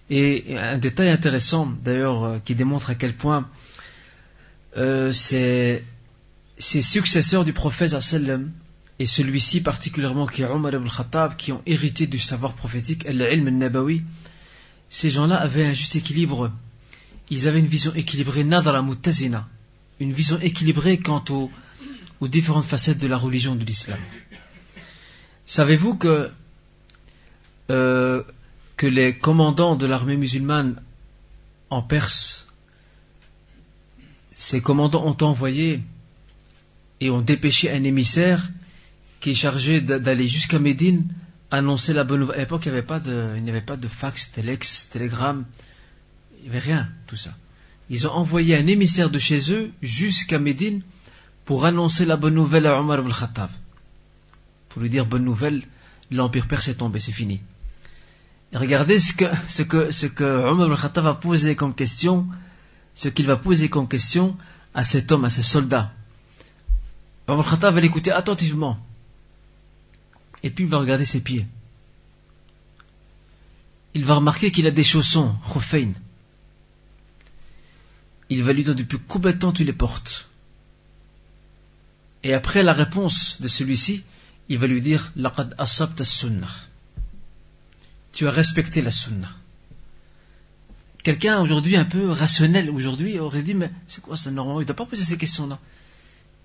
Et un détail intéressant d'ailleurs qui démontre à quel point ces successeurs du prophète sallam, et celui-ci particulièrement qui est Omar ibn Khattab, qui ont hérité du savoir prophétique, al-ilm al-nabawi, ces gens-là avaient un juste équilibre. Ils avaient une vision équilibrée, nadra muttazina, une vision équilibrée quant aux différentes facettes de la religion de l'islam. Savez-vous que les commandants de l'armée musulmane en Perse, ces commandants ont envoyé et ont dépêché un émissaire qui est chargé d'aller jusqu'à Médine annoncer la bonne nouvelle. À l'époque, il n'y avait pas de fax, téléx, télégramme, il n'y avait rien, tout ça. Ils ont envoyé un émissaire de chez eux jusqu'à Médine pour annoncer la bonne nouvelle à Omar ibn Khattab. Pour lui dire, bonne nouvelle, l'empire perse est tombé, c'est fini. Et regardez ce que Omar ibn Khattab va poser comme question, ce qu'il va poser comme question à cet homme, à ces soldats. Omar ibn Khattab va l'écouter attentivement. Et puis il va regarder ses pieds. Il va remarquer qu'il a des chaussons, khuffayn. Il va lui dire depuis combien de temps tu les portes? Et après la réponse de celui-ci, il va lui dire laqad asabta as-sunnah. Tu as respecté la sunnah. Quelqu'un aujourd'hui un peu rationnel aujourd'hui aurait dit mais c'est quoi ça normalement? Il ne doit pas poser ces questions-là.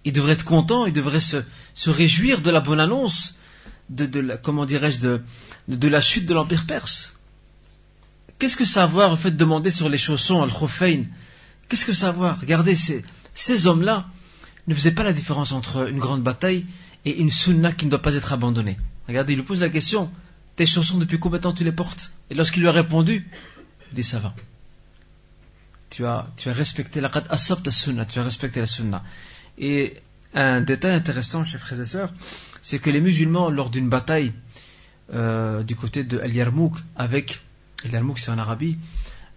Il devrait être content, il devrait se réjouir de la bonne annonce de la chute de l'empire perse. Qu'est-ce que ça a à voir, en fait, de demander sur les chaussons, al-khuffayn? Qu'est-ce que ça a à voir? Regardez, ces hommes-là ne faisaient pas la différence entre une grande bataille et une sunna qui ne doit pas être abandonnée. Regardez, il lui pose la question, tes chaussons, depuis combien de temps tu les portes? Et lorsqu'il lui a répondu, il dit, ça va. Tu as respecté laqad asabta as-sunnah, tu as respecté la sunna. Et un détail intéressant, chers frères et sœurs, c'est que les musulmans, lors d'une bataille du côté de Al-Yarmouk, Al-Yarmouk c'est en Arabie,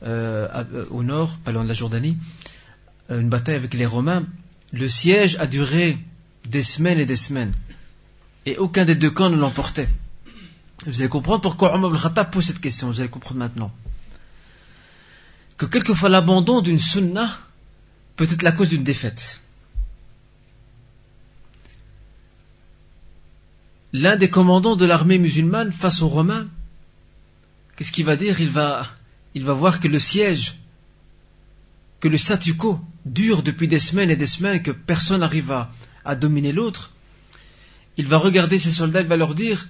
au nord, pas loin de la Jordanie, une bataille avec les Romains, le siège a duré des semaines et des semaines. Et aucun des deux camps ne l'emportait. Vous allez comprendre pourquoi Omar ibn Khattab pose cette question, vous allez comprendre maintenant. Que quelquefois l'abandon d'une sunna peut être la cause d'une défaite. L'un des commandants de l'armée musulmane face aux Romains, qu'est-ce qu'il va dire? Il va voir que le siège, que le statu quo dure depuis des semaines et des semaines, que personne n'arrive à dominer l'autre. Il va regarder ses soldats, il va leur dire,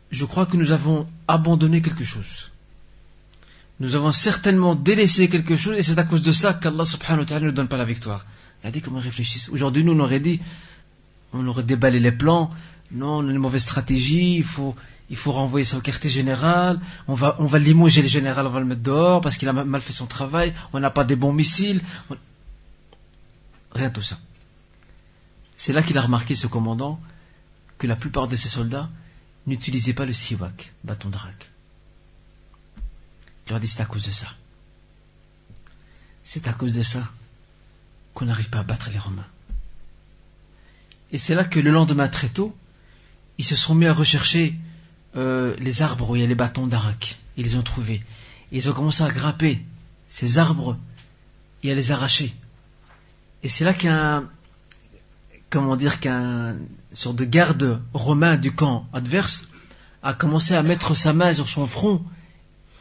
je crois que nous avons abandonné quelque chose. Nous avons certainement délaissé quelque chose et c'est à cause de ça qu'Allah subhanahu wa ta'ala ne donne pas la victoire. Regardez comment ils réfléchissent. Aujourd'hui, nous, on aurait déballé les plans. Non, on a une mauvaise stratégie, il faut renvoyer ça au quartier général, on va limoger le général, on va le mettre dehors parce qu'il a mal fait son travail, on n'a pas des bons missiles. Rien de tout ça. C'est là qu'il a remarqué, ce commandant, que la plupart de ses soldats n'utilisaient pas le siwak, bâton d'Arak. Il leur dit c'est à cause de ça. C'est à cause de ça qu'on n'arrive pas à battre les Romains. Et c'est là que le lendemain très tôt, ils se sont mis à rechercher les arbres où il y a les bâtons d'Arak. Ils les ont trouvés. Et ils ont commencé à grimper ces arbres et à les arracher. Et c'est là qu'un sorte de garde romain du camp adverse a commencé à mettre sa main sur son front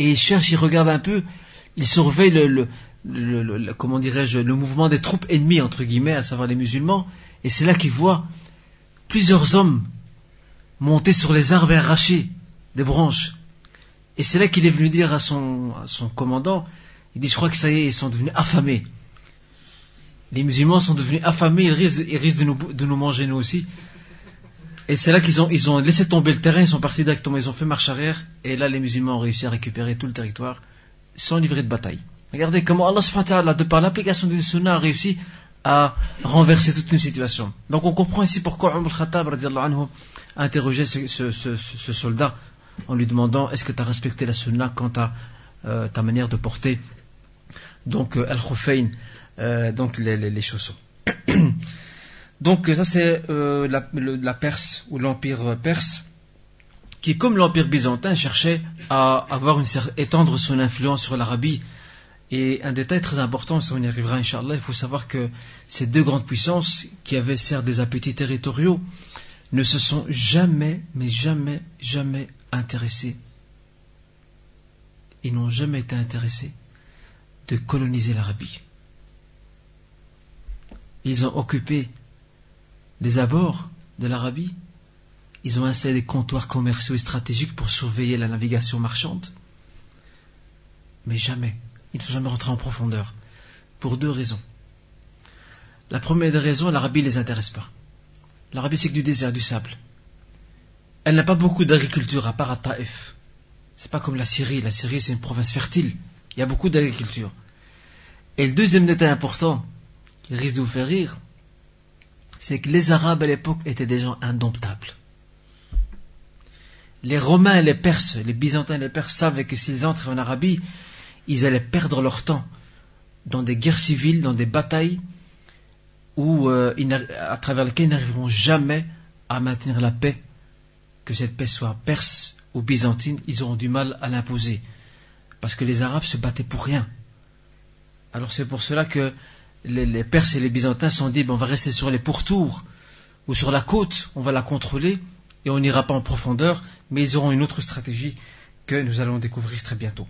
et il regarde un peu, il surveille le mouvement des troupes ennemies, entre guillemets, à savoir les musulmans, et c'est là qu'il voit plusieurs hommes monter sur les arbres et arracher des branches. Et c'est là qu'il est venu dire à son commandant, il dit, je crois que ça y est, ils sont devenus affamés. Les musulmans sont devenus affamés, ils risquent de nous manger nous aussi. Et c'est là qu'ils ont laissé tomber le terrain, ils sont partis directement, ils ont fait marche arrière, et là les musulmans ont réussi à récupérer tout le territoire sans livrer de bataille. Regardez comment Allah subhanahu wa ta'ala, de par l'application d'une sunna, a réussi à renverser toute une situation. Donc on comprend ici pourquoi Umar al-Khattab radiyallahu anhu a interrogé ce soldat en lui demandant est-ce que tu as respecté la sunna quant à ta manière de porter donc al-Khuffayn, donc les chaussons. Donc ça c'est la Perse ou l'empire perse qui, comme l'empire byzantin, cherchait à étendre son influence sur l'Arabie. Et un détail très important, ça on y arrivera Inch'Allah, il faut savoir que ces deux grandes puissances qui avaient certes des appétits territoriaux ne se sont jamais intéressés. Ils n'ont jamais été intéressés de coloniser l'Arabie. Ils ont occupé des abords de l'Arabie. Ils ont installé des comptoirs commerciaux et stratégiques pour surveiller la navigation marchande. Mais jamais. Ils ne sont jamais rentrés en profondeur. Pour deux raisons. La première des raisons, l'Arabie ne les intéresse pas. L'Arabie, c'est que du désert, du sable. Elle n'a pas beaucoup d'agriculture, à part à Taïf. C'est pas comme la Syrie. La Syrie, c'est une province fertile. Il y a beaucoup d'agriculture. Et le deuxième détail important, qui risque de vous faire rire, c'est que les Arabes à l'époque étaient des gens indomptables. Les Romains et les Perses, les Byzantins et les Perses savaient que s'ils entraient en Arabie, ils allaient perdre leur temps dans des guerres civiles, dans des batailles à travers lesquelles ils n'arriveront jamais à maintenir la paix, que cette paix soit perse ou byzantine, ils auront du mal à l'imposer. Parce que les Arabes se battaient pour rien. Alors c'est pour cela que les Perses et les Byzantins se sont dit, on va rester sur les pourtours ou sur la côte, on va la contrôler et on n'ira pas en profondeur, mais ils auront une autre stratégie que nous allons découvrir très bientôt.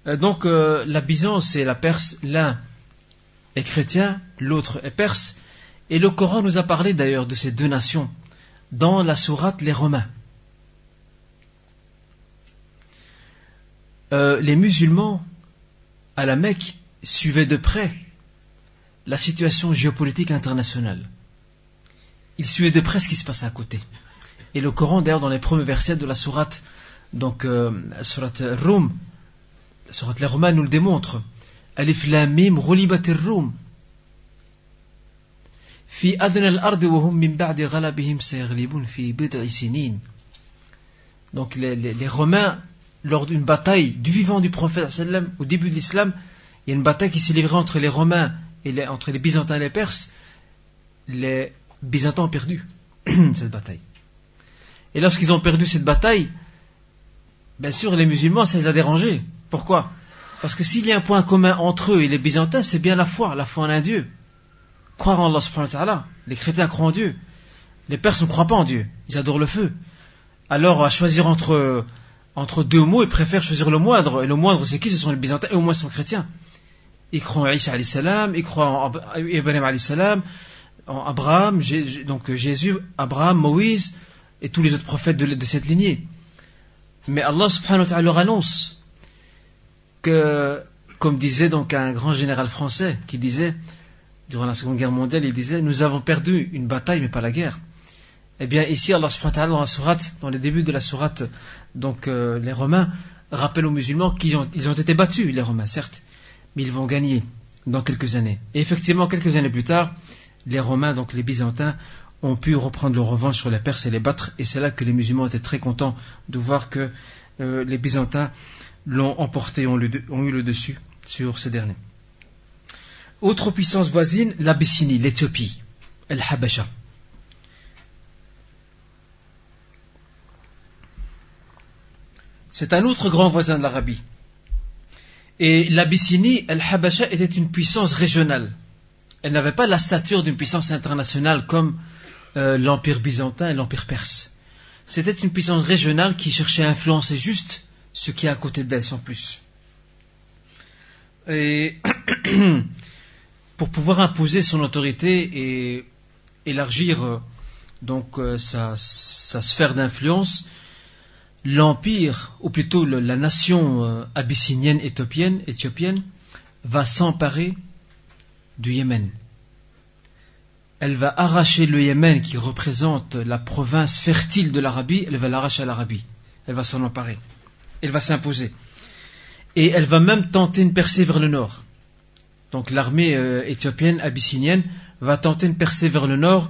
Donc la Byzance et la Perse, l'un est chrétien, l'autre est perse, et le Coran nous a parlé d'ailleurs de ces deux nations dans la sourate Les Romains. Les musulmans à la Mecque suivaient de près la situation géopolitique internationale. Ils suivaient de près ce qui se passait à côté. Et le Coran, d'ailleurs, dans les premiers versets de la sourate, donc sourate Rum, la sourate Les Romains nous le démontre. Alif Lam Mim Ghulibatir Rum Fi adna al-ard wa hum min ba'di ghalabihim sayaghlibun fi bid'i sinin. Donc les Romains, lors d'une bataille du vivant du prophète sallam, au début de l'islam, il y a une bataille qui s'est livrée entre les Romains et entre les Byzantins et les Perses. Les Byzantins ont perdu cette bataille. Et lorsqu'ils ont perdu cette bataille, bien sûr les musulmans, ça les a dérangés. Pourquoi? Parce que s'il y a un point commun entre eux et les Byzantins, c'est bien la foi en un Dieu. Croire en Allah subhanahu wa ta'ala. Les chrétiens croient en Dieu. Les Perses ne croient pas en Dieu. Ils adorent le feu. Alors, à choisir entre deux mots, ils préfèrent choisir le moindre. Et le moindre, c'est qui? Ce sont les Byzantins, et au moins ils sont chrétiens. Ils croient en Isa alayhi salam, ils croient en Ibrahim alayhi salam, en Abraham, donc Jésus, Abraham, Moïse, et tous les autres prophètes de cette lignée. Mais Allah subhanahu wa ta'ala leur annonce que, comme disait donc un grand général français, qui disait, durant la Seconde Guerre mondiale, il disait, nous avons perdu une bataille, mais pas la guerre. Eh bien, ici, Allah subhanahu wa ta'ala, dans la sourate, dans les débuts de la sourate, donc les Romains, rappellent aux musulmans qu'ils ont été battus, les Romains, certes, mais ils vont gagner dans quelques années. Et effectivement, quelques années plus tard, les Romains, donc les Byzantins, ont pu reprendre leur revanche sur les Perses et les battre, et c'est là que les musulmans étaient très contents de voir que les Byzantins l'ont emporté, ont eu le dessus sur ces derniers. Autre puissance voisine, l'Abyssinie, l'Éthiopie, Al-Habasha. C'est un autre grand voisin de l'Arabie. Et l'Abyssinie, Al-Habasha, était une puissance régionale. Elle n'avait pas la stature d'une puissance internationale comme l'Empire byzantin et l'Empire perse. C'était une puissance régionale qui cherchait à influencer juste ce qui est à côté d'elle, sans plus. Et pour pouvoir imposer son autorité et élargir sa sphère d'influence, l'empire, ou plutôt la nation abyssinienne éthiopienne, va s'emparer du Yémen. Elle va arracher le Yémen, qui représente la province fertile de l'Arabie, elle va l'arracher à l'Arabie. Elle va s'en emparer. Elle va s'imposer. Et elle va même tenter une percée vers le nord. Donc l'armée éthiopienne, abyssinienne, va tenter une percée vers le nord,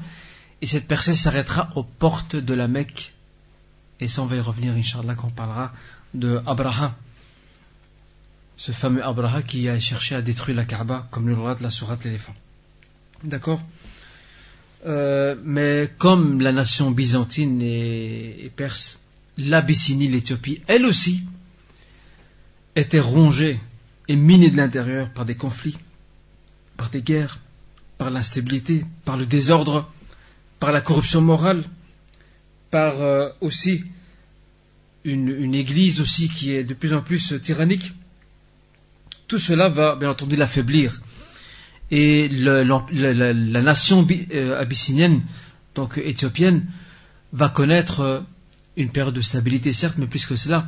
et cette percée s'arrêtera aux portes de la Mecque. Et ça, on va y revenir, Inch'Allah, quand on parlera de Abraha. Ce fameux Abraha qui a cherché à détruire la Kaaba, comme le relate la sourate l'éléphant. D'accord ? Mais comme la nation byzantine et perse, l'Abyssinie, l'Éthiopie, elle aussi, était rongée et minée de l'intérieur par des conflits, par des guerres, par l'instabilité, par le désordre, par la corruption morale, par aussi une église aussi qui est de plus en plus tyrannique. Tout cela va bien entendu l'affaiblir. Et la nation abyssinienne, donc éthiopienne, va connaître une période de stabilité, certes, mais plus que cela,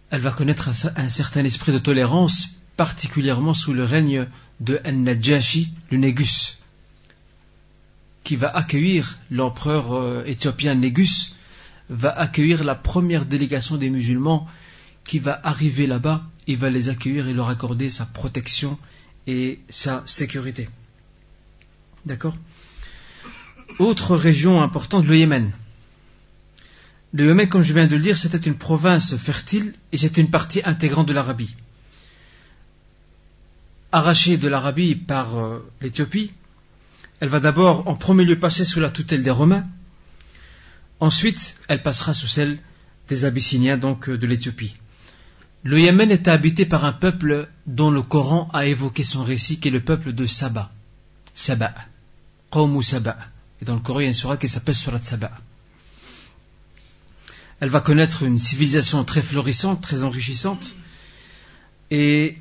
elle va connaître un certain esprit de tolérance, particulièrement sous le règne de An-Najashi, le Négus, qui va accueillir l'empereur éthiopien Négus, va accueillir la première délégation des musulmans qui va arriver là-bas, il va les accueillir et leur accorder sa protection et sa sécurité. D'accord ? Autre région importante, le Yémen. Le Yémen, comme je viens de le dire, c'était une province fertile et c'était une partie intégrante de l'Arabie. Arrachée de l'Arabie par l'Éthiopie, elle va d'abord en premier lieu passer sous la tutelle des Romains. Ensuite, elle passera sous celle des Abyssiniens, donc de l'Éthiopie. Le Yémen était habité par un peuple dont le Coran a évoqué son récit, qui est le peuple de Saba. Saba. Qawmu Saba. Et dans le Coran, il y a une sourate qui s'appelle Surat Saba. Elle va connaître une civilisation très florissante, très enrichissante. Et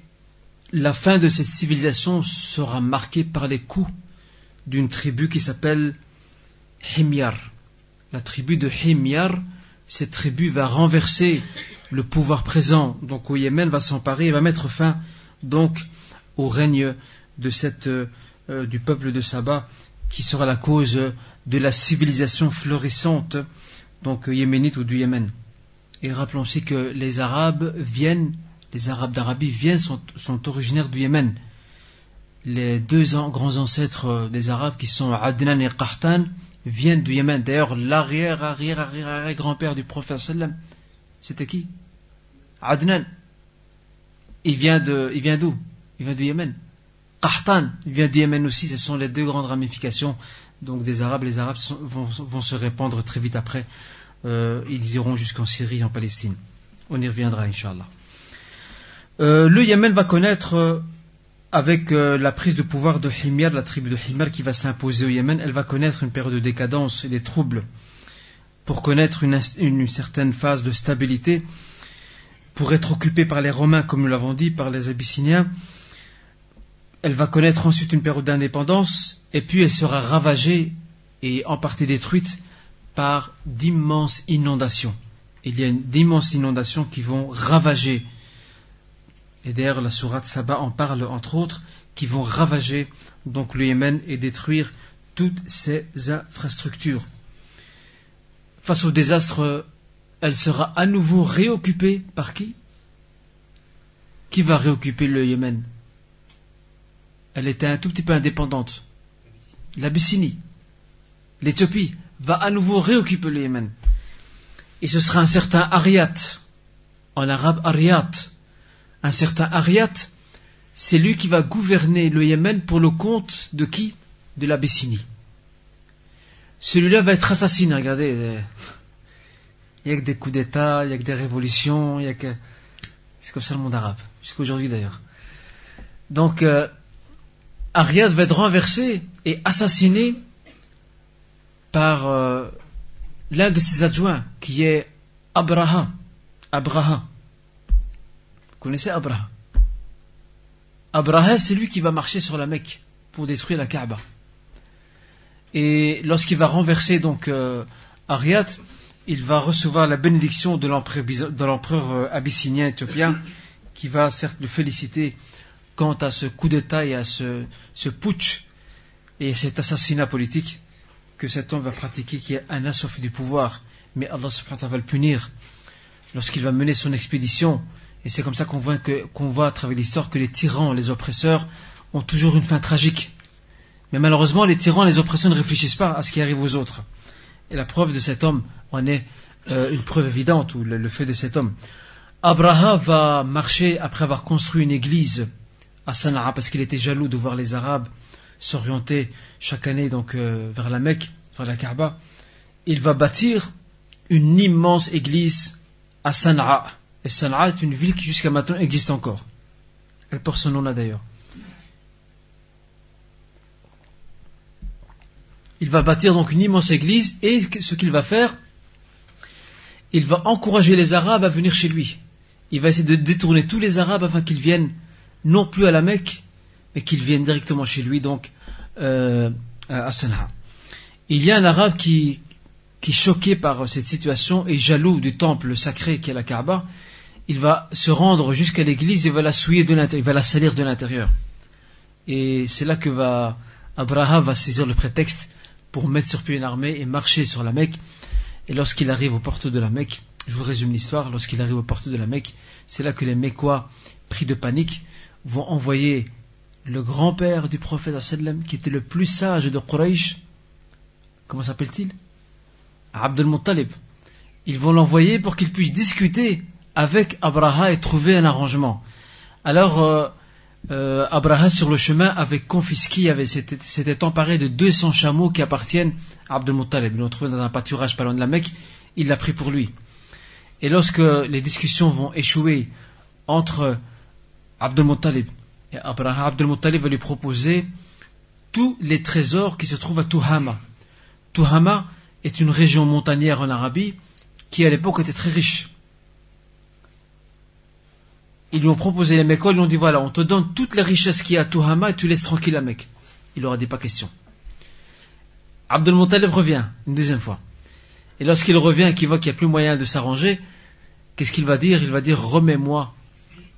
la fin de cette civilisation sera marquée par les coups d'une tribu qui s'appelle Himyar. La tribu de Himyar, cette tribu va renverser le pouvoir présent donc au Yémen, va s'emparer et va mettre fin donc au règne de du peuple de Saba, qui sera la cause de la civilisation florissante donc yéménite ou du Yémen. Et rappelons aussi que les Arabes d'Arabie sont originaires du Yémen. Les deux grands ancêtres des Arabes, qui sont Adnan et Qahtan, viennent du Yémen. D'ailleurs, l'arrière-grand-père du prophète sallam, c'était qui? Adnan. Il vient d'où? Il vient du Yémen. Qahtan, il vient du Yémen aussi. Ce sont les deux grandes ramifications donc des Arabes. Les Arabes vont se répandre très vite après. Ils iront jusqu'en Syrie, en Palestine. On y reviendra, Inch'Allah. Le Yémen va connaître, avec la prise de pouvoir de Himyar, la tribu de Himyar qui va s'imposer au Yémen, elle va connaître une période de décadence et des troubles pour connaître une certaine phase de stabilité, pour être occupée par les Romains, comme nous l'avons dit, par les Abyssiniens. Elle va connaître ensuite une période d'indépendance, et puis elle sera ravagée et en partie détruite par d'immenses inondations. Il y a d'immenses inondations qui vont ravager, et d'ailleurs la sourate Saba en parle entre autres, qui vont ravager donc le Yémen et détruire toutes ses infrastructures. Face au désastre, elle sera à nouveau réoccupée par qui? Qui va réoccuper le Yémen? Elle était un tout petit peu indépendante. L'Abyssinie, l'Éthiopie, va à nouveau réoccuper le Yémen. Et ce sera un certain Ariat, en arabe Ariat, un certain Ariat, c'est lui qui va gouverner le Yémen pour le compte de qui? De l'Abyssinie. Celui-là va être assassiné, regardez. Il n'y a que des coups d'État, il n'y a que des révolutions, c'est comme ça le monde arabe, jusqu'à aujourd'hui d'ailleurs. Donc, Ariad va être renversé et assassiné par l'un de ses adjoints, qui est Abraha. Vous connaissez Abraha? Abraha, c'est lui qui va marcher sur la Mecque pour détruire la Kaaba. Et lorsqu'il va renverser donc Ariad, il va recevoir la bénédiction de l'empereur abyssinien éthiopien, qui va certes le féliciter quant à ce coup d'État et à ce putsch et cet assassinat politique que cet homme va pratiquer, qui est un assoiffé du pouvoir. Mais Allah subhanahu wa ta'ala va le punir lorsqu'il va mener son expédition. Et c'est comme ça qu'on voit à travers l'histoire que les tyrans, les oppresseurs ont toujours une fin tragique. Mais malheureusement, les tyrans et les oppresseurs ne réfléchissent pas à ce qui arrive aux autres. Et la preuve de cet homme en est une preuve évidente, ou le fait de cet homme. Abraha va marcher après avoir construit une église à Sana'a, parce qu'il était jaloux de voir les Arabes s'orienter chaque année donc vers la Mecque, vers la Kaaba. Il va bâtir une immense église à Sana'a. Et Sana'a est une ville qui jusqu'à maintenant existe encore. Elle porte ce nom-là d'ailleurs. Il va bâtir donc une immense église, et ce qu'il va faire, il va encourager les Arabes à venir chez lui. Il va essayer de détourner tous les Arabes afin qu'ils viennent non plus à la Mecque, mais qu'ils viennent directement chez lui, donc à Sana'a. Il y a un Arabe qui est choqué par cette situation et jaloux du temple sacré qui est la Kaaba. Il va se rendre jusqu'à l'église et va la souiller de l'intérieur, il va la salir de l'intérieur. Et c'est là que Abraha va saisir le prétexte pour mettre sur pied une armée et marcher sur la Mecque. Et lorsqu'il arrive aux portes de la Mecque, je vous résume l'histoire, lorsqu'il arrive aux portes de la Mecque, c'est là que les Mecquois, pris de panique, vont envoyer le grand-père du prophète sallam, qui était le plus sage de Quraysh. Comment s'appelle-t-il? Abd al-Muttalib. Ils vont l'envoyer pour qu'il puisse discuter avec Abraha et trouver un arrangement. Alors Abraha sur le chemin avait confisqué, s'était emparé de 200 chameaux qui appartiennent à Abd al-Muttalib. Ils l'ont trouvé dans un pâturage pas loin de la Mecque, il l'a pris pour lui. Et lorsque les discussions vont échouer entre Abd al-Muttalib et Abraha, Abd al-Muttalib va lui proposer tous les trésors qui se trouvent à Tuhama. Tuhama est une région montagnère en Arabie qui à l'époque était très riche. Ils lui ont proposé les Mecquois, ils lui ont dit voilà, on te donne toutes les richesses qu'il y a à Tuhama et tu laisses tranquille la Mecque. Il leur a dit pas question. Abd al-Muttalib revient une deuxième fois. Et lorsqu'il revient et qu'il voit qu'il n'y a plus moyen de s'arranger, qu'est-ce qu'il va dire? Il va dire remets-moi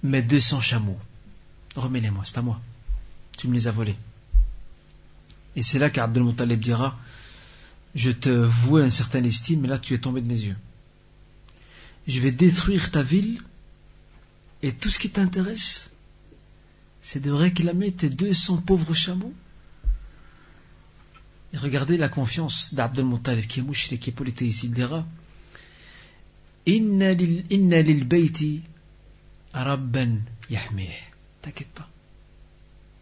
mes 200 chameaux. Remets-les-moi, c'est à moi. Tu me les as volés. Et c'est là qu'Abd al-Muttalib dira je te vouais une certaine estime, mais là tu es tombé de mes yeux. Je vais détruire ta ville. Et tout ce qui t'intéresse, c'est de réclamer tes 200 pauvres chameaux. Et regardez la confiance d'Abd al-Muttalib, qui est mouchrik, qui est polythéiste. Il dira Inna lil bayti rabban yahmih. T'inquiète pas.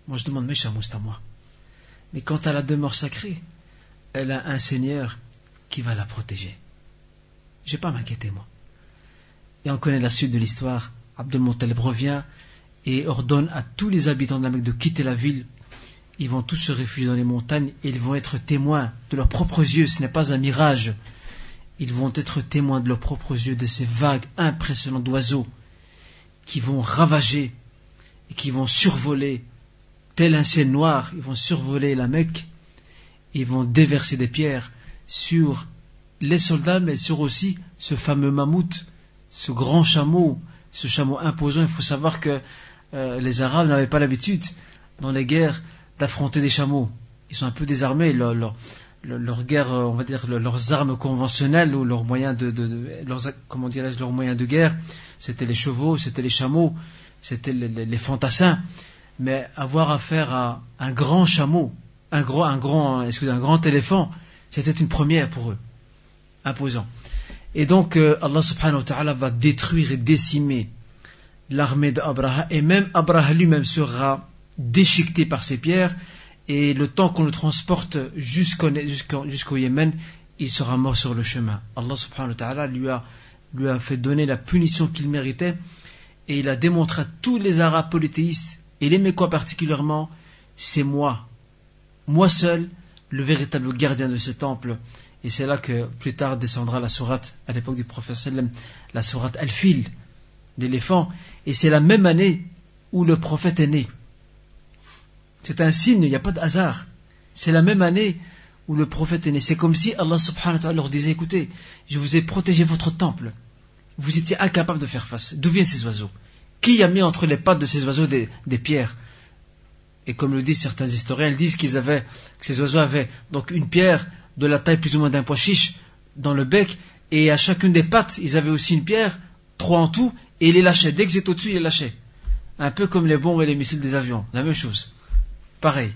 Moi je demande mes chameaux, c'est à moi. Mais quant à la demeure sacrée, elle a un Seigneur qui va la protéger. Je vais pas m'inquiéter, moi. Et on connaît la suite de l'histoire. Abd al-Muttalib revient et ordonne à tous les habitants de la Mecque de quitter la ville. Ils vont tous se réfugier dans les montagnes et ils vont être témoins de leurs propres yeux. Ce n'est pas un mirage. Ils vont être témoins de leurs propres yeux de ces vagues impressionnantes d'oiseaux qui vont ravager et qui vont survoler, tel un ciel noir, ils vont survoler la Mecque et ils vont déverser des pierres sur les soldats, mais sur aussi ce fameux mammouth, ce grand chameau, ce chameau imposant. Il faut savoir que les Arabes n'avaient pas l'habitude dans les guerres d'affronter des chameaux. Ils sont un peu désarmés. Leur guerre, on va dire, leurs armes conventionnelles ou leurs moyens leurs moyens de guerre, c'était les chevaux, c'était les chameaux, c'était les fantassins. Mais avoir affaire à un grand chameau, un grand éléphant, c'était une première pour eux, imposant. Et donc Allah subhanahu wa ta'ala va détruire et décimer l'armée d'Abraha, et même Abraha lui-même sera déchiqueté par ces pierres, et le temps qu'on le transporte jusqu'au Yémen, il sera mort sur le chemin. Allah subhanahu wa ta'ala lui a fait donner la punition qu'il méritait, et il a démontré à tous les Arabes polythéistes, et les Mécois particulièrement, c'est moi seul, le véritable gardien de ce temple. Et c'est là que plus tard descendra la sourate, à l'époque du prophète sallam, la sourate Al-Fil, d'éléphant, et c'est la même année où le prophète est né. C'est un signe, il n'y a pas de hasard. C'est la même année où le prophète est né. C'est comme si Allah subhanahu wa ta'ala leur disait, écoutez, je vous ai protégé votre temple. Vous étiez incapable de faire face. D'où viennent ces oiseaux? Qui a mis entre les pattes de ces oiseaux des pierres? Et comme le disent certains historiens, ils disent que ces oiseaux avaient donc une pierre de la taille plus ou moins d'un pois chiche dans le bec, et à chacune des pattes, ils avaient aussi une pierre, 3 en tout, et ils les lâchaient. Dès qu'ils étaient au-dessus, ils les lâchaient. Un peu comme les bombes et les missiles des avions, la même chose. Pareil.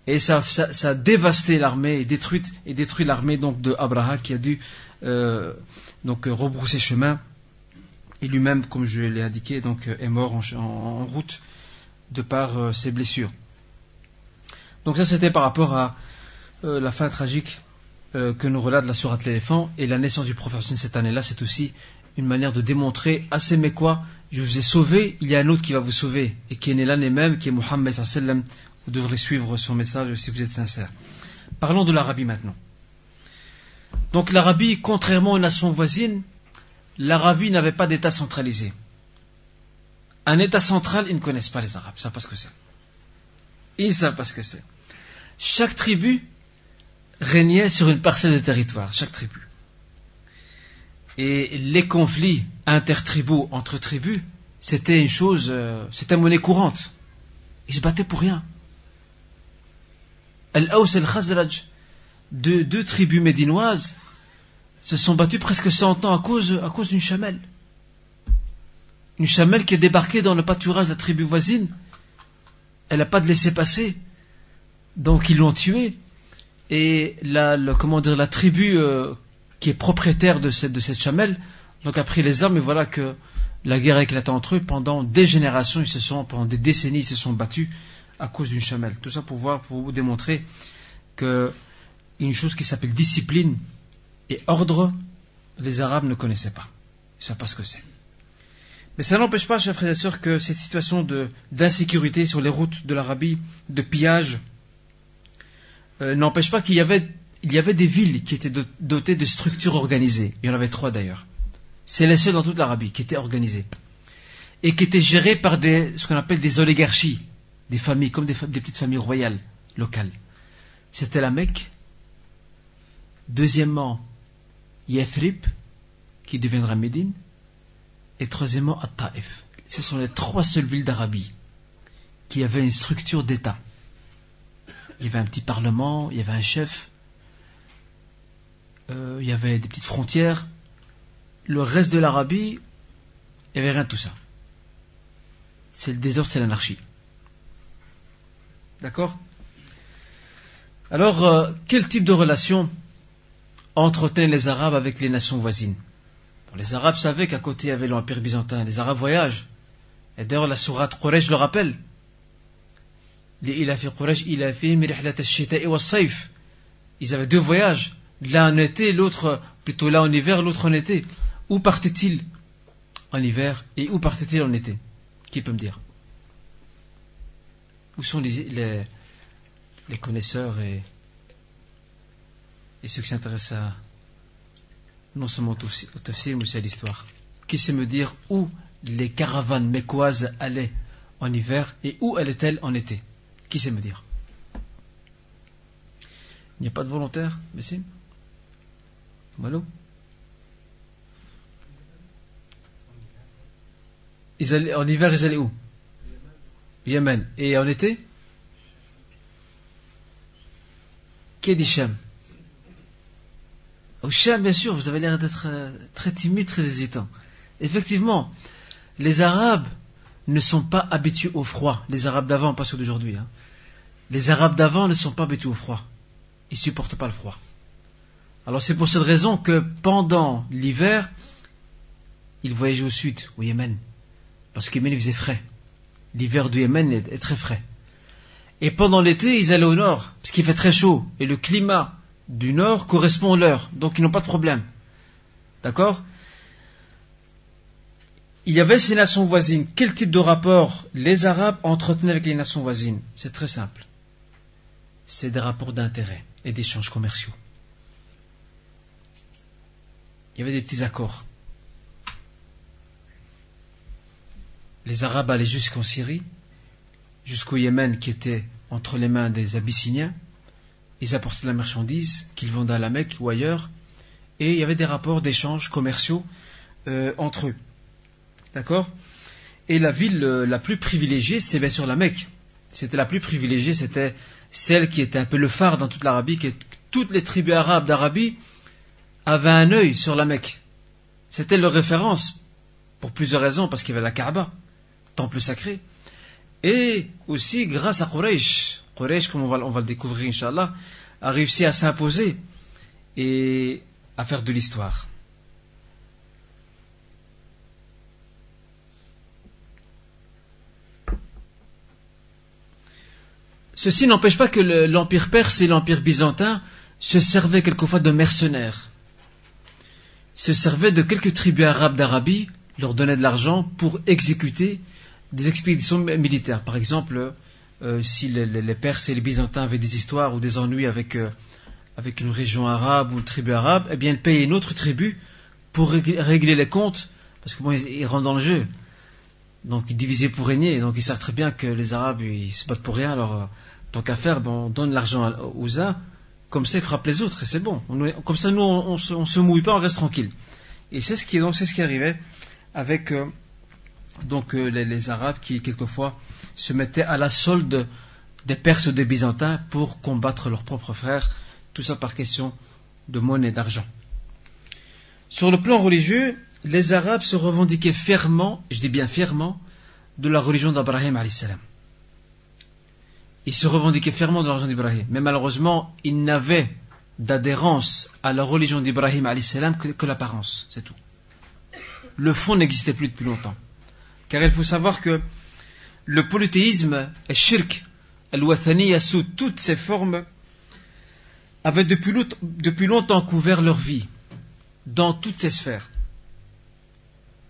Et ça a dévasté l'armée et détruit l'armée donc de Abraha, qui a dû rebrousser chemin, et lui-même, comme je l'ai indiqué, donc est mort en route de par ses blessures. Donc ça, c'était par rapport à la fin tragique que nous relate la sourate l'éléphant, et la naissance du prophète cette année-là, c'est aussi une manière de démontrer à ces Mécois, je vous ai sauvé, il y a un autre qui va vous sauver, et qui est né l'année même, qui est Muhammad sallallahu alayhi wa sallam. Vous devrez suivre son message si vous êtes sincère. Parlons de l'Arabie maintenant. Donc l'Arabie, contrairement aux nations voisines, l'Arabie n'avait pas d'État centralisé. Un État central, ils ne connaissent pas les Arabes, ils ne savent pas ce que c'est. Ils ne savent pas ce que c'est. Chaque tribu régnait sur une parcelle de territoire, chaque tribu. Et les conflits intertribaux entre tribus, c'était une chose, c'était monnaie courante. Ils se battaient pour rien. Al-Aws et Al-Khazraj, deux tribus médinoises, se sont battues presque 100 ans à cause d'une chamelle. Une chamelle qui est débarquée dans le pâturage de la tribu voisine. Elle n'a pas de laisser-passer. Donc ils l'ont tuée. Et la tribu qui est propriétaire de cette chamelle, donc a pris les armes, et voilà que la guerre a éclaté entre eux. Pendant des générations, pendant des décennies, ils se sont battus à cause d'une chamelle. Tout ça pour vous démontrer que une chose qui s'appelle discipline et ordre, les Arabes ne connaissaient pas. Ils ne savent pas ce que c'est. Mais ça n'empêche pas, chers frères et sœurs, que cette situation d'insécurité sur les routes de l'Arabie, de pillage, n'empêche pas qu'il y avait des villes qui étaient dotées de structures organisées. Il y en avait 3 d'ailleurs. C'est les seules dans toute l'Arabie qui étaient organisées. Et qui étaient gérées par ce qu'on appelle des oligarchies, des familles, comme des petites familles royales, locales. C'était la Mecque. Deuxièmement, Yathrib, qui deviendra Médine. Et troisièmement, At-Taïf. Ce sont les 3 seules villes d'Arabie qui avaient une structure d'État. Il y avait un petit parlement, il y avait un chef, il y avait des petites frontières. Le reste de l'Arabie, il n'y avait rien de tout ça. C'est le désordre, c'est l'anarchie. D'accord? Alors, quel type de relation entretenaient les Arabes avec les nations voisines? Les Arabes savaient qu'à côté il y avait l'Empire byzantin. Les Arabes voyagent. Et d'ailleurs la sourate Quraysh le rappelle. Ils avaient 2 voyages. L'un en été, l'autre plutôt là en hiver, l'autre en été. Où partaient-ils en hiver et où partaient-ils en été? Qui peut me dire? Où sont les connaisseurs et ceux qui s'intéressent à non seulement au tafsir, mais aussi à l'histoire? Qui sait me dire où les caravanes mécoises allaient en hiver et où allaient-elles en été? Qui sait me dire? Il n'y a pas de volontaire, Bessim? Malo? En hiver, ils allaient où? Yémen. Et en été? Qui a dit Cham? Au Cham, bien sûr, vous avez l'air d'être très timide, très hésitant. Effectivement, les Arabes ne sont pas habitués au froid. Les Arabes d'avant, pas ceux d'aujourd'hui. Les Arabes d'avant ne sont pas habitués au froid. Ils ne supportent pas le froid. Alors c'est pour cette raison que pendant l'hiver, ils voyageaient au sud, au Yémen, parce que Yémen il faisait frais. L'hiver du Yémen est très frais. Et pendant l'été, ils allaient au nord, parce qu'il fait très chaud. Et le climat du nord correspond au leur, donc ils n'ont pas de problème. D'accord? Il y avait ces nations voisines. Quel type de rapport les Arabes entretenaient avec les nations voisines? C'est très simple. C'est des rapports d'intérêt et d'échanges commerciaux. Il y avait des petits accords. Les Arabes allaient jusqu'en Syrie, jusqu'au Yémen qui était entre les mains des Abyssiniens. Ils apportaient de la marchandise qu'ils vendaient à la Mecque ou ailleurs. Et il y avait des rapports d'échanges commerciaux entre eux. D'accord? Et la ville la plus privilégiée, c'est bien sûr la Mecque. C'était la plus privilégiée, c'était celle qui était un peu le phare dans toute l'Arabie, que toutes les tribus arabes d'Arabie avaient un œil sur la Mecque. C'était leur référence, pour plusieurs raisons, parce qu'il y avait la Kaaba, temple sacré, et aussi grâce à Quraysh. Quraysh, comme on va le découvrir, Inch'Allah, a réussi à s'imposer et à faire de l'histoire. Ceci n'empêche pas que l'Empire perse et l'Empire byzantin se servaient quelquefois de mercenaires, se servaient de quelques tribus arabes d'Arabie, leur donnaient de l'argent pour exécuter des expéditions militaires. Par exemple, si les Perses et les Byzantins avaient des histoires ou des ennuis avec une région arabe ou une tribu arabe, eh bien ils payaient une autre tribu pour régler les comptes, parce que bon, ils rentrent dans le jeu. Donc ils divisaient pour régner, donc ils savent très bien que les Arabes ils se battent pour rien, alors tant qu'à faire, ben, on donne l'argent aux uns, comme ça ils frappent les autres, et c'est bon. Comme ça nous on se mouille pas, on reste tranquille. Et c'est ce qui arrivait avec les Arabes qui quelquefois se mettaient à la solde des Perses ou des Byzantins pour combattre leurs propres frères, tout ça par question de monnaie, d'argent. Sur le plan religieux, les Arabes se revendiquaient fièrement, je dis bien fièrement, de la religion d'Abraham alayhi salam. Ils se revendiquaient fièrement de la religion d'Ibrahim, mais malheureusement, ils n'avaient d'adhérence à la religion d'Ibrahim alayhi salam que l'apparence, c'est tout. Le fond n'existait plus depuis longtemps. Car il faut savoir que le polythéisme, le shirk, al-wathaniya sous toutes ses formes, avaient depuis longtemps couvert leur vie, dans toutes ces sphères.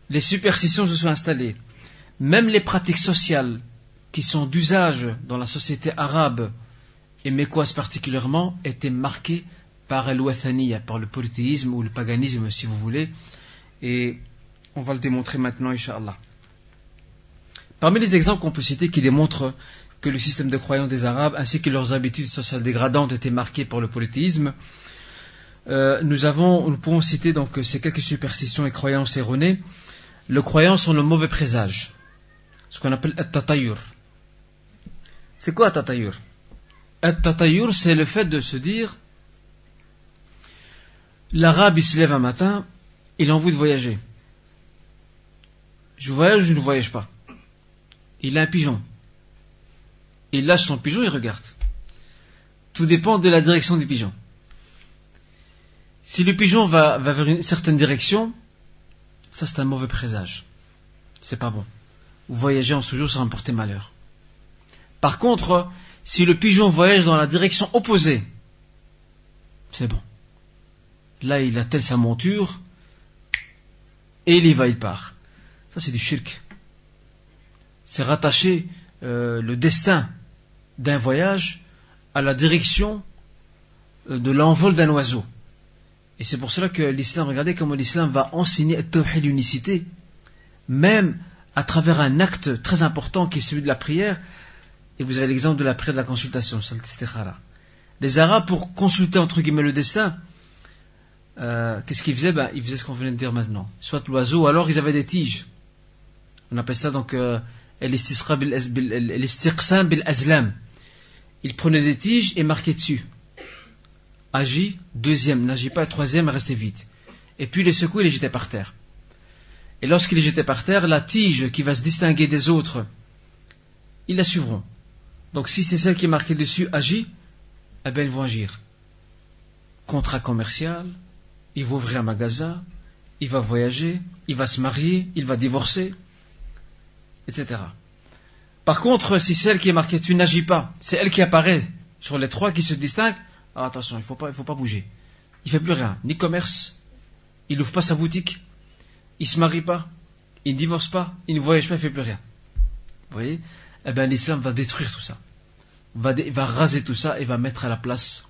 Les superstitions se sont installées. Même les pratiques sociales qui sont d'usage dans la société arabe et mécoise particulièrement étaient marquées par al-wathaniya, par le polythéisme ou le paganisme si vous voulez, et on va le démontrer maintenant, Inch'Allah. Parmi les exemples qu'on peut citer qui démontrent que le système de croyance des Arabes ainsi que leurs habitudes sociales dégradantes étaient marquées par le polythéisme, nous pouvons citer donc ces quelques superstitions et croyances erronées. Les croyances ont le mauvais présage, ce qu'on appelle at-tatayur. C'est quoi at-tatayur? At-tatayur, c'est le fait de se dire l'Arabe il se lève un matin, il a envie de voyager. Je voyage ou je ne voyage pas? Il a un pigeon. Il lâche son pigeon, il regarde. Tout dépend de la direction du pigeon. Si le pigeon va vers une certaine direction, ça c'est un mauvais présage. C'est pas bon. Vous voyagez en ce jour, ça va me porter malheur. Par contre, si le pigeon voyage dans la direction opposée, c'est bon. Là, il attelle sa monture et il y va, il part. Ça, c'est du shirk. C'est rattacher le destin d'un voyage à la direction de l'envol d'un oiseau. Et c'est pour cela que l'islam, regardez comment l'islam va enseigner at-tawhid, l'unicité, même à travers un acte très important qui est celui de la prière. Et vous avez l'exemple de la prière de la consultation, les Arabes, pour consulter entre guillemets le destin, qu'est-ce qu'ils faisaient? Ils faisaient ce qu'on venait de dire maintenant, soit l'oiseau, alors ils avaient des tiges. On appelle ça donc al-istiqsam bil azlam. Ils prenaient des tiges et marquaient dessus. Agis, deuxième, n'agis pas, troisième, restez vite. Et puis les secouaient et les jetaient par terre. Et lorsqu'ils les jetaient par terre, la tige qui va se distinguer des autres, ils la suivront. Donc si c'est celle qui est marquée dessus, agis, eh bien ils vont agir. Contrat commercial, il va ouvrir un magasin, il va voyager, il va se marier, il va divorcer. etc. Par contre, si celle qui est marquée tu n'agis pas, c'est elle qui apparaît sur les trois qui se distinguent, alors attention, il faut pas bouger. Il fait plus rien, ni commerce, il n'ouvre pas sa boutique, il se marie pas, il ne divorce pas, il ne voyage pas, il fait plus rien. Vous voyez? Eh bien, l'islam va détruire tout ça, va raser tout ça et va mettre à la place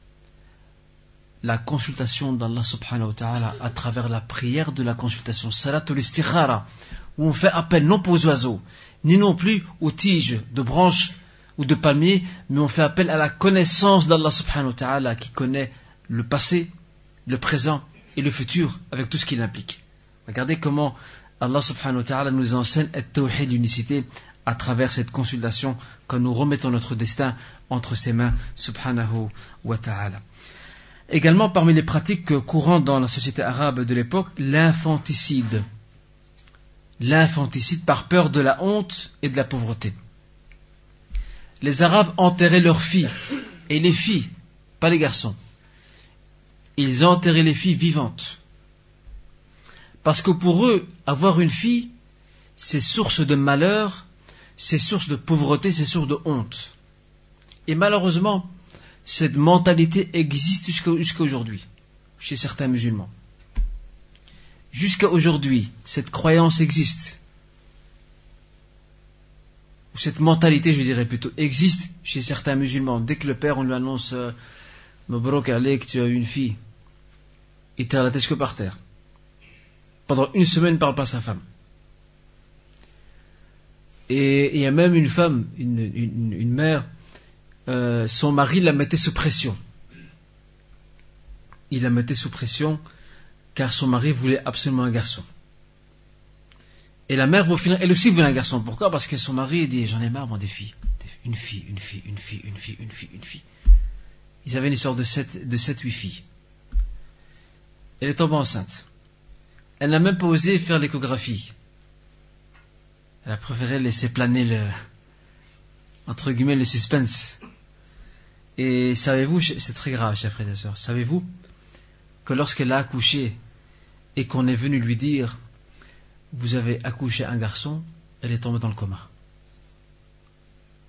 la consultation d'Allah subhanahu wa ta'ala à travers la prière de la consultation, salatul istikhara, où on fait appel non pas aux oiseaux, ni non plus aux tiges de branches ou de palmiers, mais on fait appel à la connaissance d'Allah subhanahu wa ta'ala qui connaît le passé, le présent et le futur avec tout ce qu'il implique. Regardez comment Allah subhanahu wa ta'ala nous enseigne at-tawhid, l'unicité, à travers cette consultation quand nous remettons notre destin entre ses mains subhanahu wa ta'ala. Également parmi les pratiques courantes dans la société arabe de l'époque, l'infanticide. L'infanticide par peur de la honte et de la pauvreté. Les Arabes enterraient leurs filles, et les filles, pas les garçons. Ils enterraient les filles vivantes. Parce que pour eux, avoir une fille, c'est source de malheur, c'est source de pauvreté, c'est source de honte. Et malheureusement, cette mentalité existe jusqu'à aujourd'hui, chez certains musulmans. Jusqu'à aujourd'hui, cette croyance existe. Ou cette mentalité, je dirais plutôt, existe chez certains musulmans. Dès que le père, on lui annonce Mabrouk Alek, tu as une fille, il tire la tête que par terre. Pendant une semaine, il ne parle pas à sa femme. Et il y a même une femme, une mère, son mari la mettait sous pression. Il la mettait sous pression car son mari voulait absolument un garçon. Et la mère, au final, elle aussi voulait un garçon. Pourquoi? Parce que son mari dit, j'en ai marre, moi, des filles. Une fille. Ils avaient une histoire de 7-8 filles. Elle est tombée enceinte. Elle n'a même pas osé faire l'échographie. Elle a préféré laisser planer entre guillemets, le suspense. Et savez-vous, c'est très grave, chers frères et sœurs, savez-vous que lorsqu'elle a accouché et qu'on est venu lui dire vous avez accouché un garçon, elle est tombée dans le coma.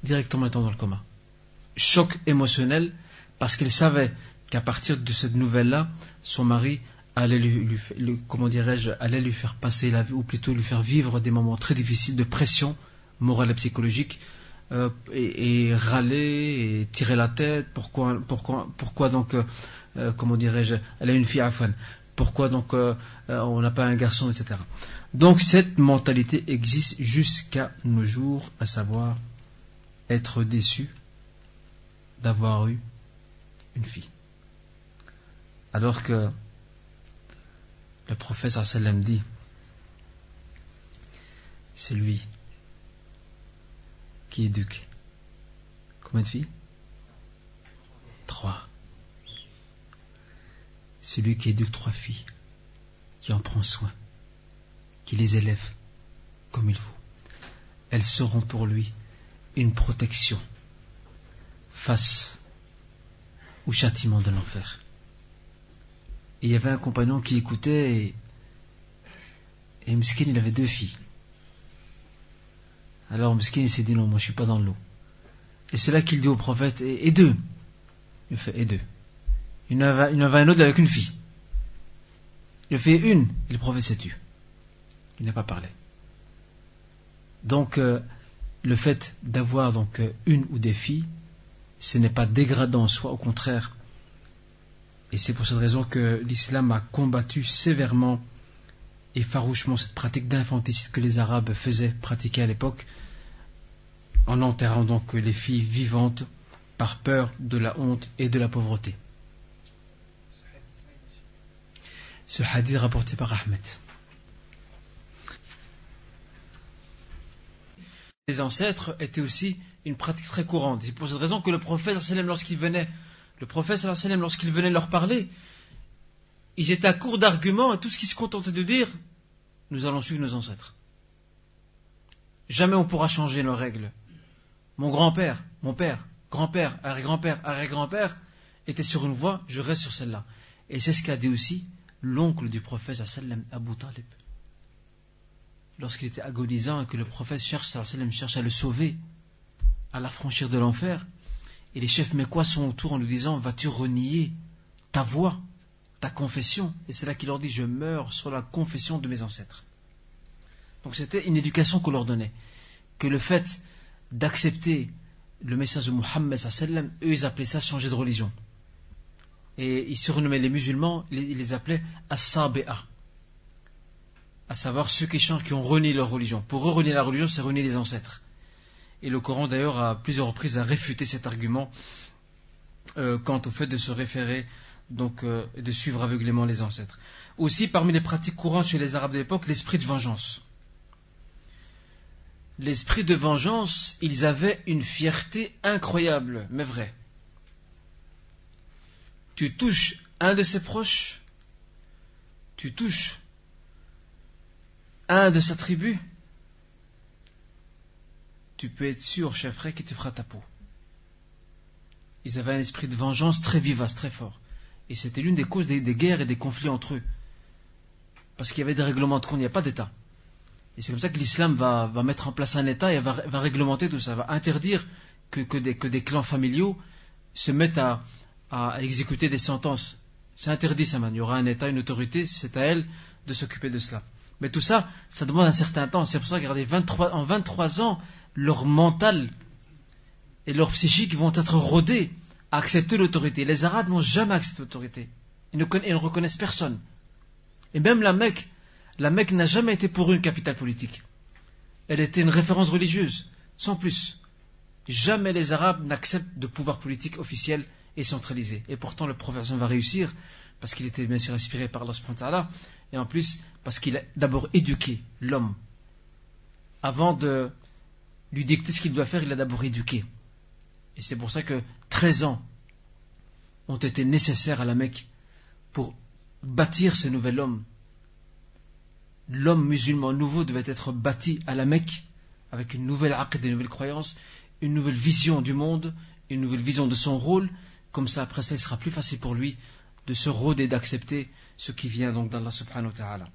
Directement elle est tombée dans le coma. Choc émotionnel, parce qu'elle savait qu'à partir de cette nouvelle-là, son mari allait allait lui faire passer la vie, ou plutôt lui faire vivre des moments très difficiles de pression morale et psychologique, et râler et tirer la tête. Pourquoi donc elle a une fille afan, pourquoi donc on n'a pas un garçon, etc. Donc cette mentalité existe jusqu'à nos jours, à savoir être déçu d'avoir eu une fille, alors que le prophète sallam dit c'est lui qui éduque combien de filles? 3. C'est lui qui éduque 3 filles, qui en prend soin, qui les élève comme il faut. Elles seront pour lui une protection face au châtiment de l'enfer. Et il y avait un compagnon qui écoutait, et Miskin, il avait 2 filles. Alors Miskin, il s'est dit non, moi je suis pas dans l'eau. Et c'est là qu'il dit au prophète, et 2. Il fait, et 2. Il y en avait un autre avec une fille. Il fait une, et le prophète s'est tu. Il n'a pas parlé. Donc, le fait d'avoir donc une ou des filles, ce n'est pas dégradant en soi, au contraire. Et c'est pour cette raison que l'islam a combattu sévèrement et farouchement cette pratique d'infanticide que les Arabes pratiquaient à l'époque, en enterrant donc les filles vivantes par peur de la honte et de la pauvreté. Ce hadith rapporté par Ahmed. Les ancêtres étaient aussi une pratique très courante. C'est pour cette raison que le prophète lorsqu'il venait leur parler, ils étaient à court d'arguments, et tout ce qu'ils se contentaient de dire, nous allons suivre nos ancêtres. Jamais on pourra changer nos règles. Mon grand-père, mon père, grand-père, arrière-grand-père était sur une voie, je reste sur celle-là. Et c'est ce qu'a dit aussi l'oncle du prophète sallam, Abu Talib. lorsqu'il était agonisant et que le prophète cherche à le sauver, à l'affranchir de l'enfer, et les chefs mécois sont autour en lui disant: vas-tu renier ta voix, ta confession? Et c'est là qu'il leur dit: je meurs sur la confession de mes ancêtres. Donc c'était une éducation qu'on leur donnait, que le fait d'accepter le message de Muhammad sallallahu alayhi wa sallam, eux ils appelaient ça changer de religion. Et ils surnommaient les musulmans, ils les appelaient as-sabi'a, à savoir ceux qui changent, qui ont renié leur religion. Pour eux, renier la religion, c'est renier les ancêtres. Et le Coran d'ailleurs à plusieurs reprises a réfuté cet argument quant au fait de se référer, donc de suivre aveuglément les ancêtres. Aussi, parmi les pratiques courantes chez les Arabes de l'époque, l'esprit de vengeance. L'esprit de vengeance, ils avaient une fierté incroyable, mais vraie. Tu touches un de ses proches, tu touches un de sa tribu, tu peux être sûr, cher frère, qu'il te fera ta peau. Ils avaient un esprit de vengeance très vivace, très fort. Et c'était l'une des causes des guerres et des conflits entre eux. Parce qu'il y avait des règlements de compte, il n'y a pas d'État. Et c'est comme ça que l'islam va mettre en place un État et va réglementer tout ça, va interdire que des clans familiaux se mettent à exécuter des sentences. C'est interdit ça, man. Il y aura un État, une autorité, c'est à elle de s'occuper de cela. Mais tout ça, ça demande un certain temps. C'est pour ça que, regardez, en 23 ans, leur mental et leur psychique vont être rodés à accepter l'autorité. Les Arabes n'ont jamais accepté l'autorité. Ils ne reconnaissent personne. Et même la Mecque n'a jamais été pour eux une capitale politique. Elle était une référence religieuse, sans plus. Jamais les Arabes n'acceptent de pouvoir politique officiel et centralisé. Et pourtant, le prophète va réussir, parce qu'il était bien sûr inspiré par Allah subhanahu wa ta'ala, et en plus, parce qu'il a d'abord éduqué l'homme. Avant de lui dicter ce qu'il doit faire, il a d'abord éduqué. Et c'est pour ça que 13 ans ont été nécessaires à la Mecque pour bâtir ce nouvel homme. L'homme musulman nouveau devait être bâti à la Mecque avec une nouvelle aqid, une nouvelle croyance, une nouvelle vision du monde, une nouvelle vision de son rôle. Comme ça, après ça, il sera plus facile pour lui de se rôder, d'accepter ce qui vient donc d'Allah subhanahu wa ta'ala.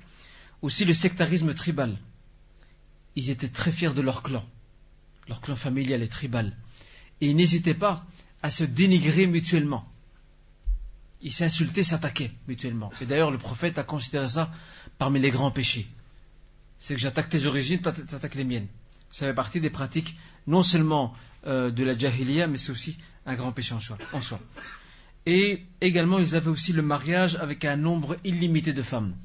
Aussi le sectarisme tribal. Ils étaient très fiers de leur clan familial et tribal. Et ils n'hésitaient pas à se dénigrer mutuellement. Ils s'insultaient, s'attaquaient mutuellement. Et d'ailleurs, le prophète a considéré ça parmi les grands péchés. C'est que j'attaque tes origines, t'attaques les miennes. Ça fait partie des pratiques, non seulement de la jahiliya, mais c'est aussi un grand péché en soi. Et également, ils avaient aussi le mariage avec un nombre illimité de femmes.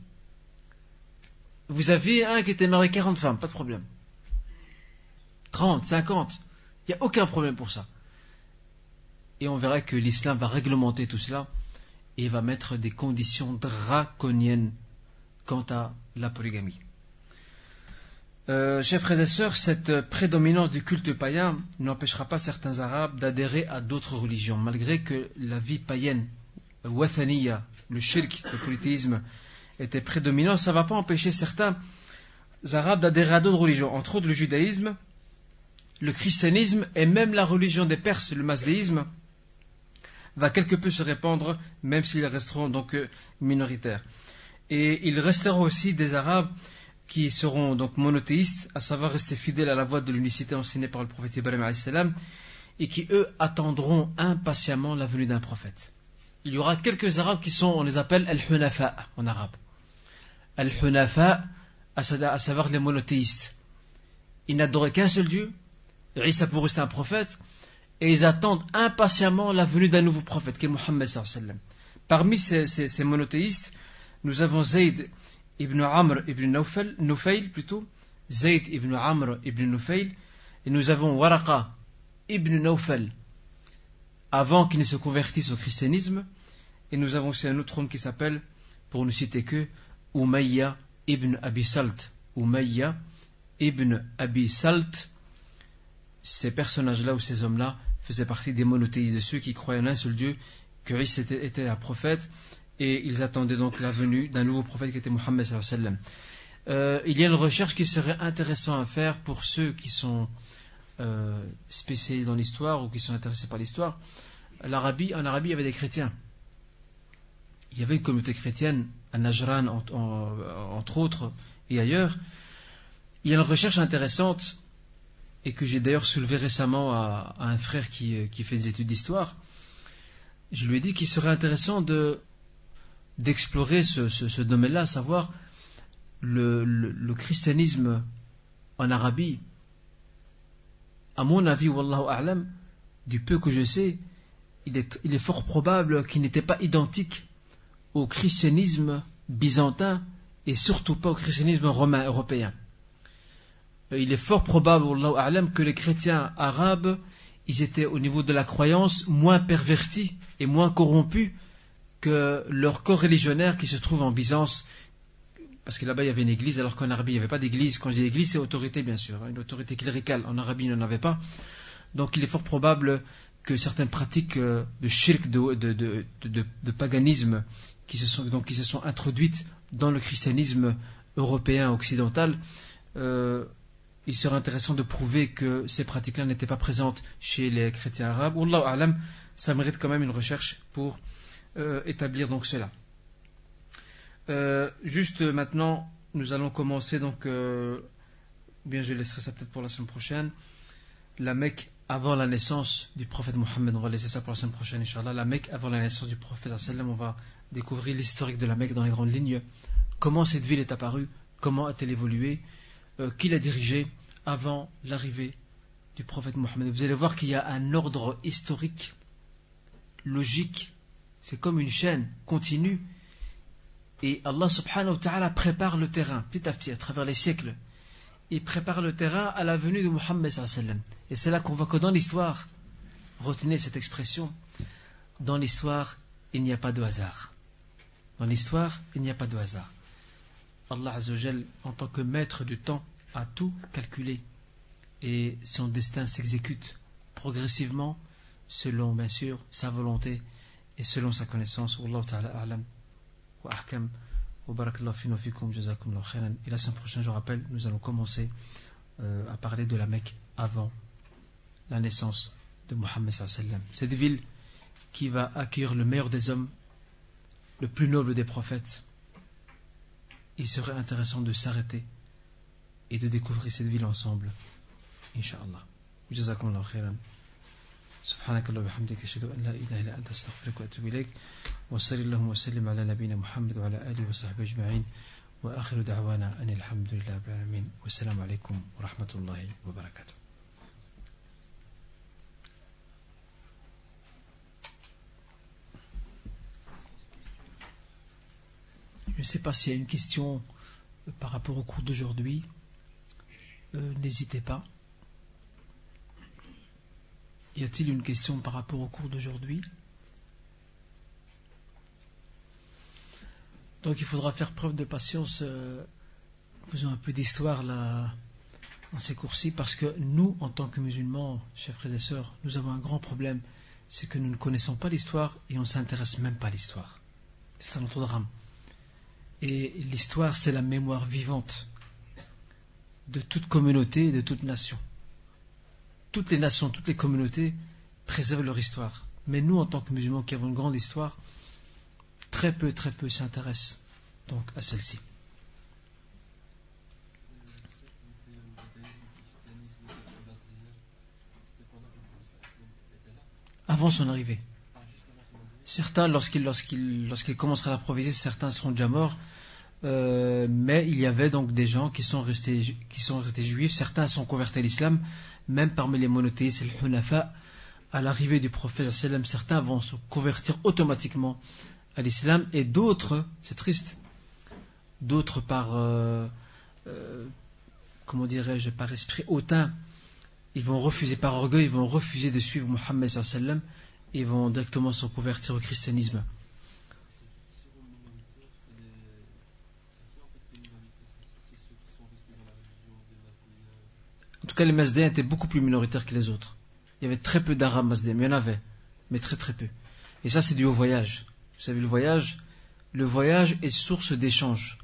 Vous aviez un qui était marié 40 femmes, pas de problème. 30, 50, il n'y a aucun problème pour ça. Et on verra que l'islam va réglementer tout cela et va mettre des conditions draconiennes quant à la polygamie. Chers frères et sœurs, cette prédominance du culte païen n'empêchera pas certains Arabes d'adhérer à d'autres religions, malgré que la vie païenne, wathaniya, le shirk, le polythéisme, était prédominant. Ça ne va pas empêcher certains Arabes d'adhérer à d'autres religions, entre autres le judaïsme, le christianisme et même la religion des Perses, le mazdéisme, va quelque peu se répandre, même s'ils resteront donc minoritaires. Et il restera aussi des Arabes qui seront donc monothéistes, à savoir rester fidèles à la voie de l'unicité enseignée par le prophète Ibrahim alayhi salam, et qui eux attendront impatiemment la venue d'un prophète. Il y aura quelques Arabes qui sont, on les appelle al-Hunafa en arabe. Al-Hunafa, à savoir les monothéistes. Ils n'adoraient qu'un seul Dieu, Isa pour rester un prophète, et ils attendent impatiemment la venue d'un nouveau prophète, qui est Muhammad sallallahu alayhi wa sallam. Parmi ces monothéistes, nous avons Zayd ibn Amr ibn Nufayl plutôt, Zayd ibn Amr ibn Nufayl, et nous avons Waraqa ibn Nawfal, avant qu'il ne se convertisse au christianisme, et nous avons aussi un autre homme qui s'appelle, pour ne citer que, Umayya ibn Abi Salt. Umayya ibn Abi Salt, ces personnages-là ou ces hommes-là faisaient partie des monothéistes, de ceux qui croyaient en un seul Dieu, que Isa était un prophète, et ils attendaient donc la venue d'un nouveau prophète qui était Muhammad sallallahu alayhi wa sallam. Il y a une recherche qui serait intéressante à faire pour ceux qui sont spécialisés dans l'histoire ou qui sont intéressés par l'histoire. En Arabie, il y avait des chrétiens. Il y avait une communauté chrétienne à Najran, entre autres, et ailleurs. Il y a une recherche intéressante, et que j'ai d'ailleurs soulevé récemment à un frère qui fait des études d'histoire. Je lui ai dit qu'il serait intéressant d'explorer ce domaine-là, à savoir le christianisme en Arabie. À mon avis, wallahu a'lam, du peu que je sais, il est fort probable qu'il n'était pas identique au christianisme byzantin et surtout pas au christianisme romain européen. Il est fort probable, wallahu a'lam, que les chrétiens arabes, ils étaient au niveau de la croyance moins pervertis et moins corrompus que leurs coreligionnaires qui se trouvent en Byzance, parce que là-bas il y avait une église, alors qu'en Arabie il n'y avait pas d'église. Quand je dis église, c'est autorité bien sûr, une autorité cléricale. En Arabie il n'en avait pas. Donc il est fort probable que certaines pratiques de shirk, de paganisme qui se sont introduites dans le christianisme européen occidental, il serait intéressant de prouver que ces pratiques-là n'étaient pas présentes chez les chrétiens arabes. Wallahu a'lam, ça mérite quand même une recherche pour établir donc cela. Juste maintenant, nous allons commencer donc, bien je laisserai ça peut-être pour la semaine prochaine, la Mecque avant la naissance du prophète Mohammed. On va laisser ça pour la semaine prochaine, Inch'Allah. La Mecque avant la naissance du prophète, on va découvrir l'historique de la Mecque dans les grandes lignes. Comment cette ville est apparue, comment a-t-elle évolué, qui l'a dirigée avant l'arrivée du prophète Mohammed. Vous allez voir qu'il y a un ordre historique, logique, c'est comme une chaîne continue, et Allah subhanahu wa ta'ala prépare le terrain petit à petit à travers les siècles. Il prépare le terrain à la venue de Mohammed sallallahu alayhi wa sallam. Et c'est là qu'on voit que dans l'histoire, retenez cette expression, dans l'histoire il n'y a pas de hasard. Dans l'histoire il n'y a pas de hasard. Allah Azza wa Jal, en tant que maître du temps, a tout calculé et son destin s'exécute progressivement selon bien sûr sa volonté et selon sa connaissance. Wallahu ta'ala a'lam wa ahkam wa barakallahu fina wa fikum, jazakumullahu khairan. Et la semaine prochaine, je rappelle, nous allons commencer à parler de la Mecque avant la naissance de Mohammed sallallahu alayhi wa sallam. Cette ville qui va accueillir le meilleur des hommes, le plus noble des prophètes. Il serait intéressant de s'arrêter et de découvrir cette ville ensemble, Inch'Allah. Jazakumullahu khairan. Subhanakallah wa bihamdika, ashhadu an la ilaha illa anta, astaghfiruka wa atubu ilayk. Wa sallallahu wa sallim ala nabiyyina Muhammad wa ala alihi wa sahbihi ajma'in. Wa akhiru da'wana anil hamdulillahi rabbil alamin. Wa assalamu alaykum wa rahmatullahi wa barakatuh. Je ne sais pas s'il y a une question par rapport au cours d'aujourd'hui. N'hésitez pas. Y a-t-il une question par rapport au cours d'aujourd'hui? Donc il faudra faire preuve de patience. Faisons un peu d'histoire là, dans ces cours-ci, parce que nous, en tant que musulmans, chers frères et sœurs, nous avons un grand problème, c'est que nous ne connaissons pas l'histoire et on ne s'intéresse même pas à l'histoire. C'est ça notre drame. Et l'histoire, c'est la mémoire vivante de toute communauté et de toute nation. Toutes les nations, toutes les communautés préservent leur histoire. Mais nous, en tant que musulmans qui avons une grande histoire, très peu s'intéressent donc à celle-ci. Avant son arrivée. Certains, lorsqu'il commencera à l'approvisionner, certains seront déjà morts. Mais il y avait donc des gens qui sont restés juifs. Certains sont convertis à l'islam, même parmi les monothéistes et les hunafa. À l'arrivée du prophète, certains vont se convertir automatiquement à l'islam, et d'autres, c'est triste, d'autres par comment dirais-je, par esprit hautain, ils vont refuser, par orgueil, ils vont refuser de suivre Mohammed sallallahu alayhi wa sallam, et vont directement se convertir au christianisme. En tout cas, les Mazdéens étaient beaucoup plus minoritaires que les autres. Il y avait très peu d'Arabes Mazdéens, mais il y en avait, mais très peu. Et ça, c'est dû au voyage. Vous savez, le voyage est source d'échange.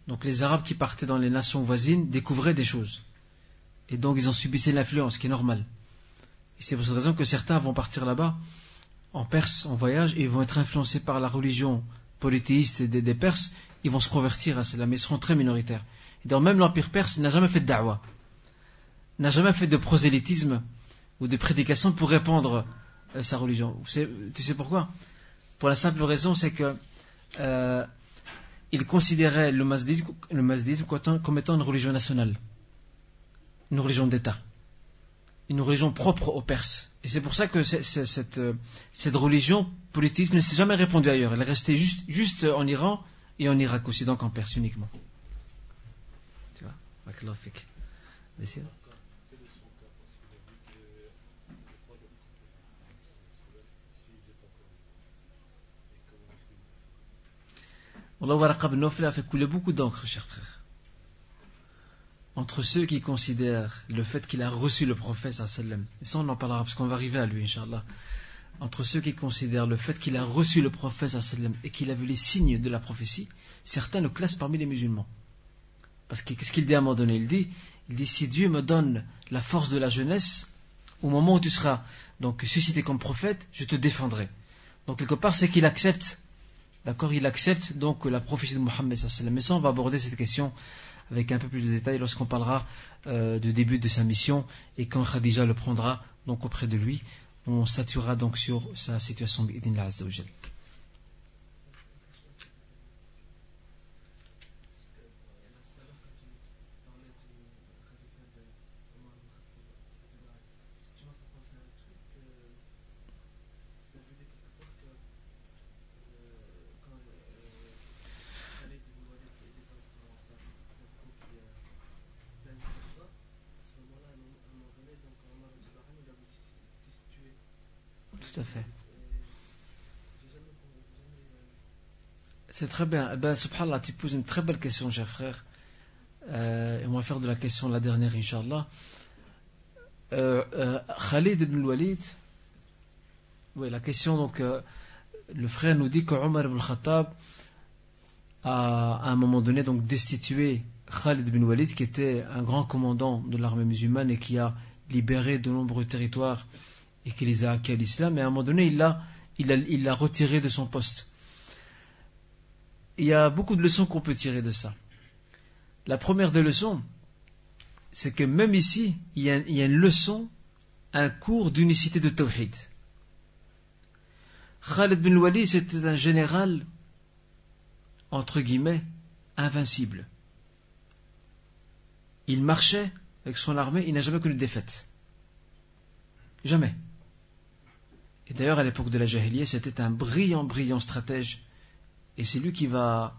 Donc les Arabes qui partaient dans les nations voisines découvraient des choses. Et donc ils en subissaient l'influence, ce qui est normal. Et c'est pour cette raison que certains vont partir là-bas, en Perse, en voyage, et ils vont être influencés par la religion polythéiste des Perses. Ils vont se convertir à cela, mais ils seront très minoritaires. Et d'ailleurs, même l'Empire perse n'a jamais fait de da'wah, n'a jamais fait de prosélytisme ou de prédication pour répandre sa religion. Tu sais pourquoi? Pour la simple raison, c'est que il considérait le mazdisme comme étant une religion nationale, une religion d'État, une religion propre aux Perses. Et c'est pour ça que cette religion politique ne s'est jamais répandue ailleurs. Elle est restée juste en Iran et en Irak aussi, donc en Perse uniquement. Tu vois? Allah Warqa ibn Nawfal a fait couler beaucoup d'encre, chers frères. Entre ceux qui considèrent le fait qu'il a reçu le prophète sallam, et ça on en parlera parce qu'on va arriver à lui, Inch'Allah. Entre ceux qui considèrent le fait qu'il a reçu le prophète sallam et qu'il a vu les signes de la prophétie, certains le classent parmi les musulmans. Parce que qu'est-ce qu'il dit à un moment donné? Il dit si Dieu me donne la force de la jeunesse, au moment où tu seras donc suscité comme prophète, je te défendrai. Donc quelque part c'est qu'il accepte. D'accord, il accepte donc la prophétie de Mohammed sallallahu alayhi wa sallam. Mais ça, on va aborder cette question avec un peu plus de détails lorsqu'on parlera du début de sa mission et quand Khadija le prendra donc auprès de lui. On statuera donc sur sa situation bi'idhnillah azza wa jal. Tout à fait. C'est très bien. Eh ben, subhanallah, tu poses une très belle question, cher frère. Et on va faire de la question la dernière, Inch'Allah. Khalid ibn Walid. Oui, la question, donc, le frère nous dit que Omar ibn Khattab a, à un moment donné, donc, destitué Khalid ibn Walid, qui était un grand commandant de l'armée musulmane et qui a libéré de nombreux territoires et qui les a acquis à l'islam, et à un moment donné, il l'a retiré de son poste. Il y a beaucoup de leçons qu'on peut tirer de ça. La première des leçons, c'est que même ici, il y a une leçon, un cours d'unicité de Tawhid. Khalid bin Walid, c'était un général, entre guillemets, invincible. Il marchait avec son armée, il n'a jamais connu de défaite. Jamais. Et d'ailleurs, à l'époque de la Jahiliyyah, c'était un brillant stratège. Et c'est lui qui va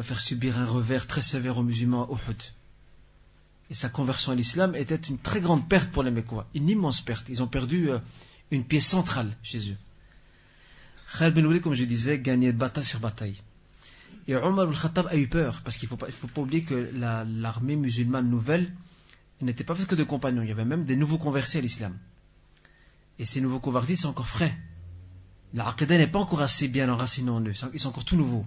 faire subir un revers très sévère aux musulmans à Uhud. Et sa conversion à l'islam était une très grande perte pour les Mécois. Une immense perte. Ils ont perdu une pièce centrale chez eux. Khalid bin Walid, comme je disais, gagnait bataille sur bataille. Et Omar ibn Khattab a eu peur, parce qu'il ne faut pas oublier que l'armée musulmane nouvelle n'était pas faite que de compagnons. Il y avait même des nouveaux convertis à l'islam. Et ces nouveaux convertis sont encore frais. La aqidah n'est pas encore assez bien enracinée en eux. Ils sont encore tout nouveaux.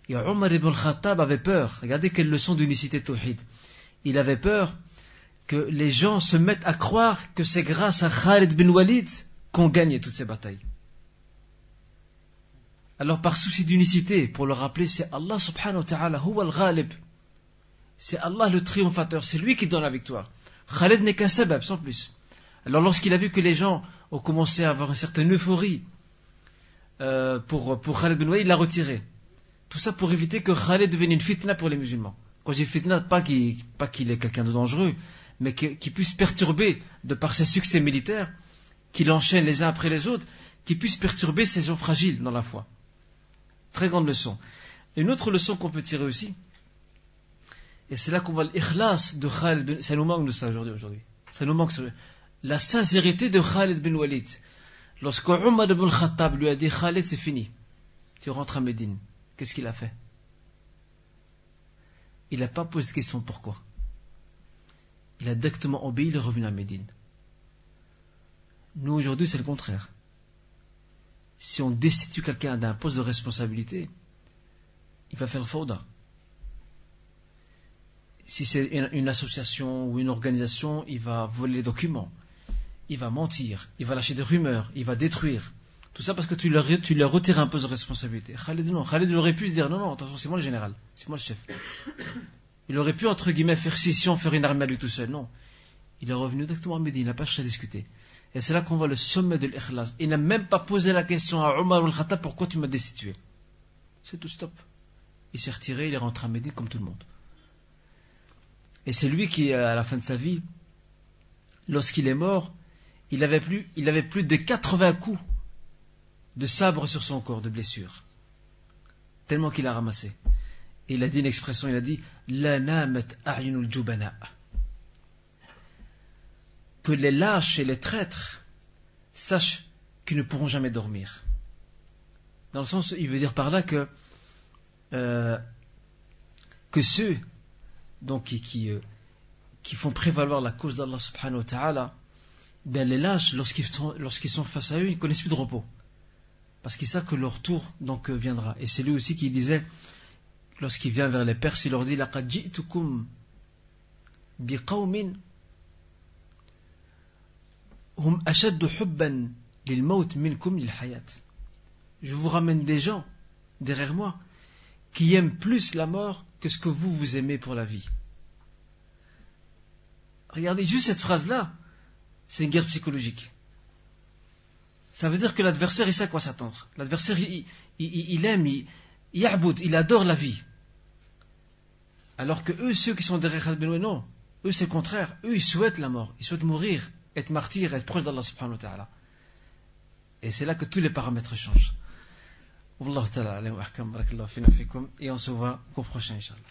Et Omar ibn Khattab avait peur. Regardez quelle leçon d'unicité tawhid. Il avait peur que les gens se mettent à croire que c'est grâce à Khalid bin Walid qu'on gagne toutes ces batailles. Alors par souci d'unicité, pour le rappeler, c'est Allah subhanahu wa ta'ala, huwa al-ghalib. C'est Allah le triomphateur, c'est lui qui donne la victoire. Khalid n'est qu'un sabab, sans plus. Alors lorsqu'il a vu que les gens ont commencé à avoir une certaine euphorie pour Khalid bin Walid, il l'a retiré. Tout ça pour éviter que Khalid devienne une fitna pour les musulmans. Quand je dis fitna, pas qu'il est quelqu'un de dangereux, mais qu'il puisse perturber, de par ses succès militaires, qu'il enchaîne les uns après les autres, qu'il puisse perturber ces gens fragiles dans la foi. Très grande leçon. Une autre leçon qu'on peut tirer aussi, et c'est là qu'on voit l'ikhlas de Khalid bin Walid. Ça nous manque de ça aujourd'hui. Ça nous manque la sincérité de Khalid bin Walid. Lorsque Omar ibn Khattab lui a dit Khalid, c'est fini, tu rentres à Médine, qu'est-ce qu'il a fait? Il n'a pas posé de question pourquoi. Il a directement obéi, il est revenu à Médine. Nous aujourd'hui c'est le contraire. Si on destitue quelqu'un d'un poste de responsabilité, il va faire le fawda. Si c'est une association ou une organisation, il va voler les documents, il va mentir, il va lâcher des rumeurs, il va détruire. Tout ça parce que tu leur retires un poste de responsabilité. Khalid, non. Khalid aurait pu se dire non, attention, c'est moi le général, c'est moi le chef. Il aurait pu, entre guillemets, faire scission, faire une armée à lui tout seul. Non. Il est revenu directement à Médine, il n'a pas cherché à discuter. Et c'est là qu'on voit le sommet de l'ikhlas. Il n'a même pas posé la question à Omar al-Khattab, pourquoi tu m'as destitué? C'est tout, stop. Il s'est retiré, il est rentré à Médine comme tout le monde. Et c'est lui qui, à la fin de sa vie, lorsqu'il est mort, il avait plus de 80 coups de sabre sur son corps, de blessures. Tellement qu'il a ramassé. Et il a dit une expression, il a dit La namat a'yunul jubana. Que les lâches et les traîtres sachent qu'ils ne pourront jamais dormir. Dans le sens, il veut dire par là que ceux donc, qui font prévaloir la cause d'Allah subhanahu wa ta'ala, ben les lâches, lorsqu'ils sont face à eux, ils ne connaissent plus de repos. Parce qu'ils savent que leur tour donc viendra. Et c'est lui aussi qui disait, lorsqu'il vient vers les Perses, il leur dit لَقَدْ جِئْتُكُمْ بِقَوْمٍ hum ashaddu hubban lil maut minkum lil hayat. Je vous ramène des gens derrière moi qui aiment plus la mort que ce que vous aimez pour la vie. Regardez juste cette phrase-là, c'est une guerre psychologique. Ça veut dire que l'adversaire, il sait à quoi s'attendre. L'adversaire, il aime, il adore la vie. Alors que eux, ceux qui sont derrière Khalid bin Walid, non. Eux, c'est le contraire. Eux, ils souhaitent la mort. Ils souhaitent mourir, être martyrs, être proches d'Allah subhanahu wa ta'ala. Et c'est là que tous les paramètres changent. Wallahu ta'ala alayhi wa ahkam, barakallahu fina fikum. Et on se voit au prochain, Inch'Allah.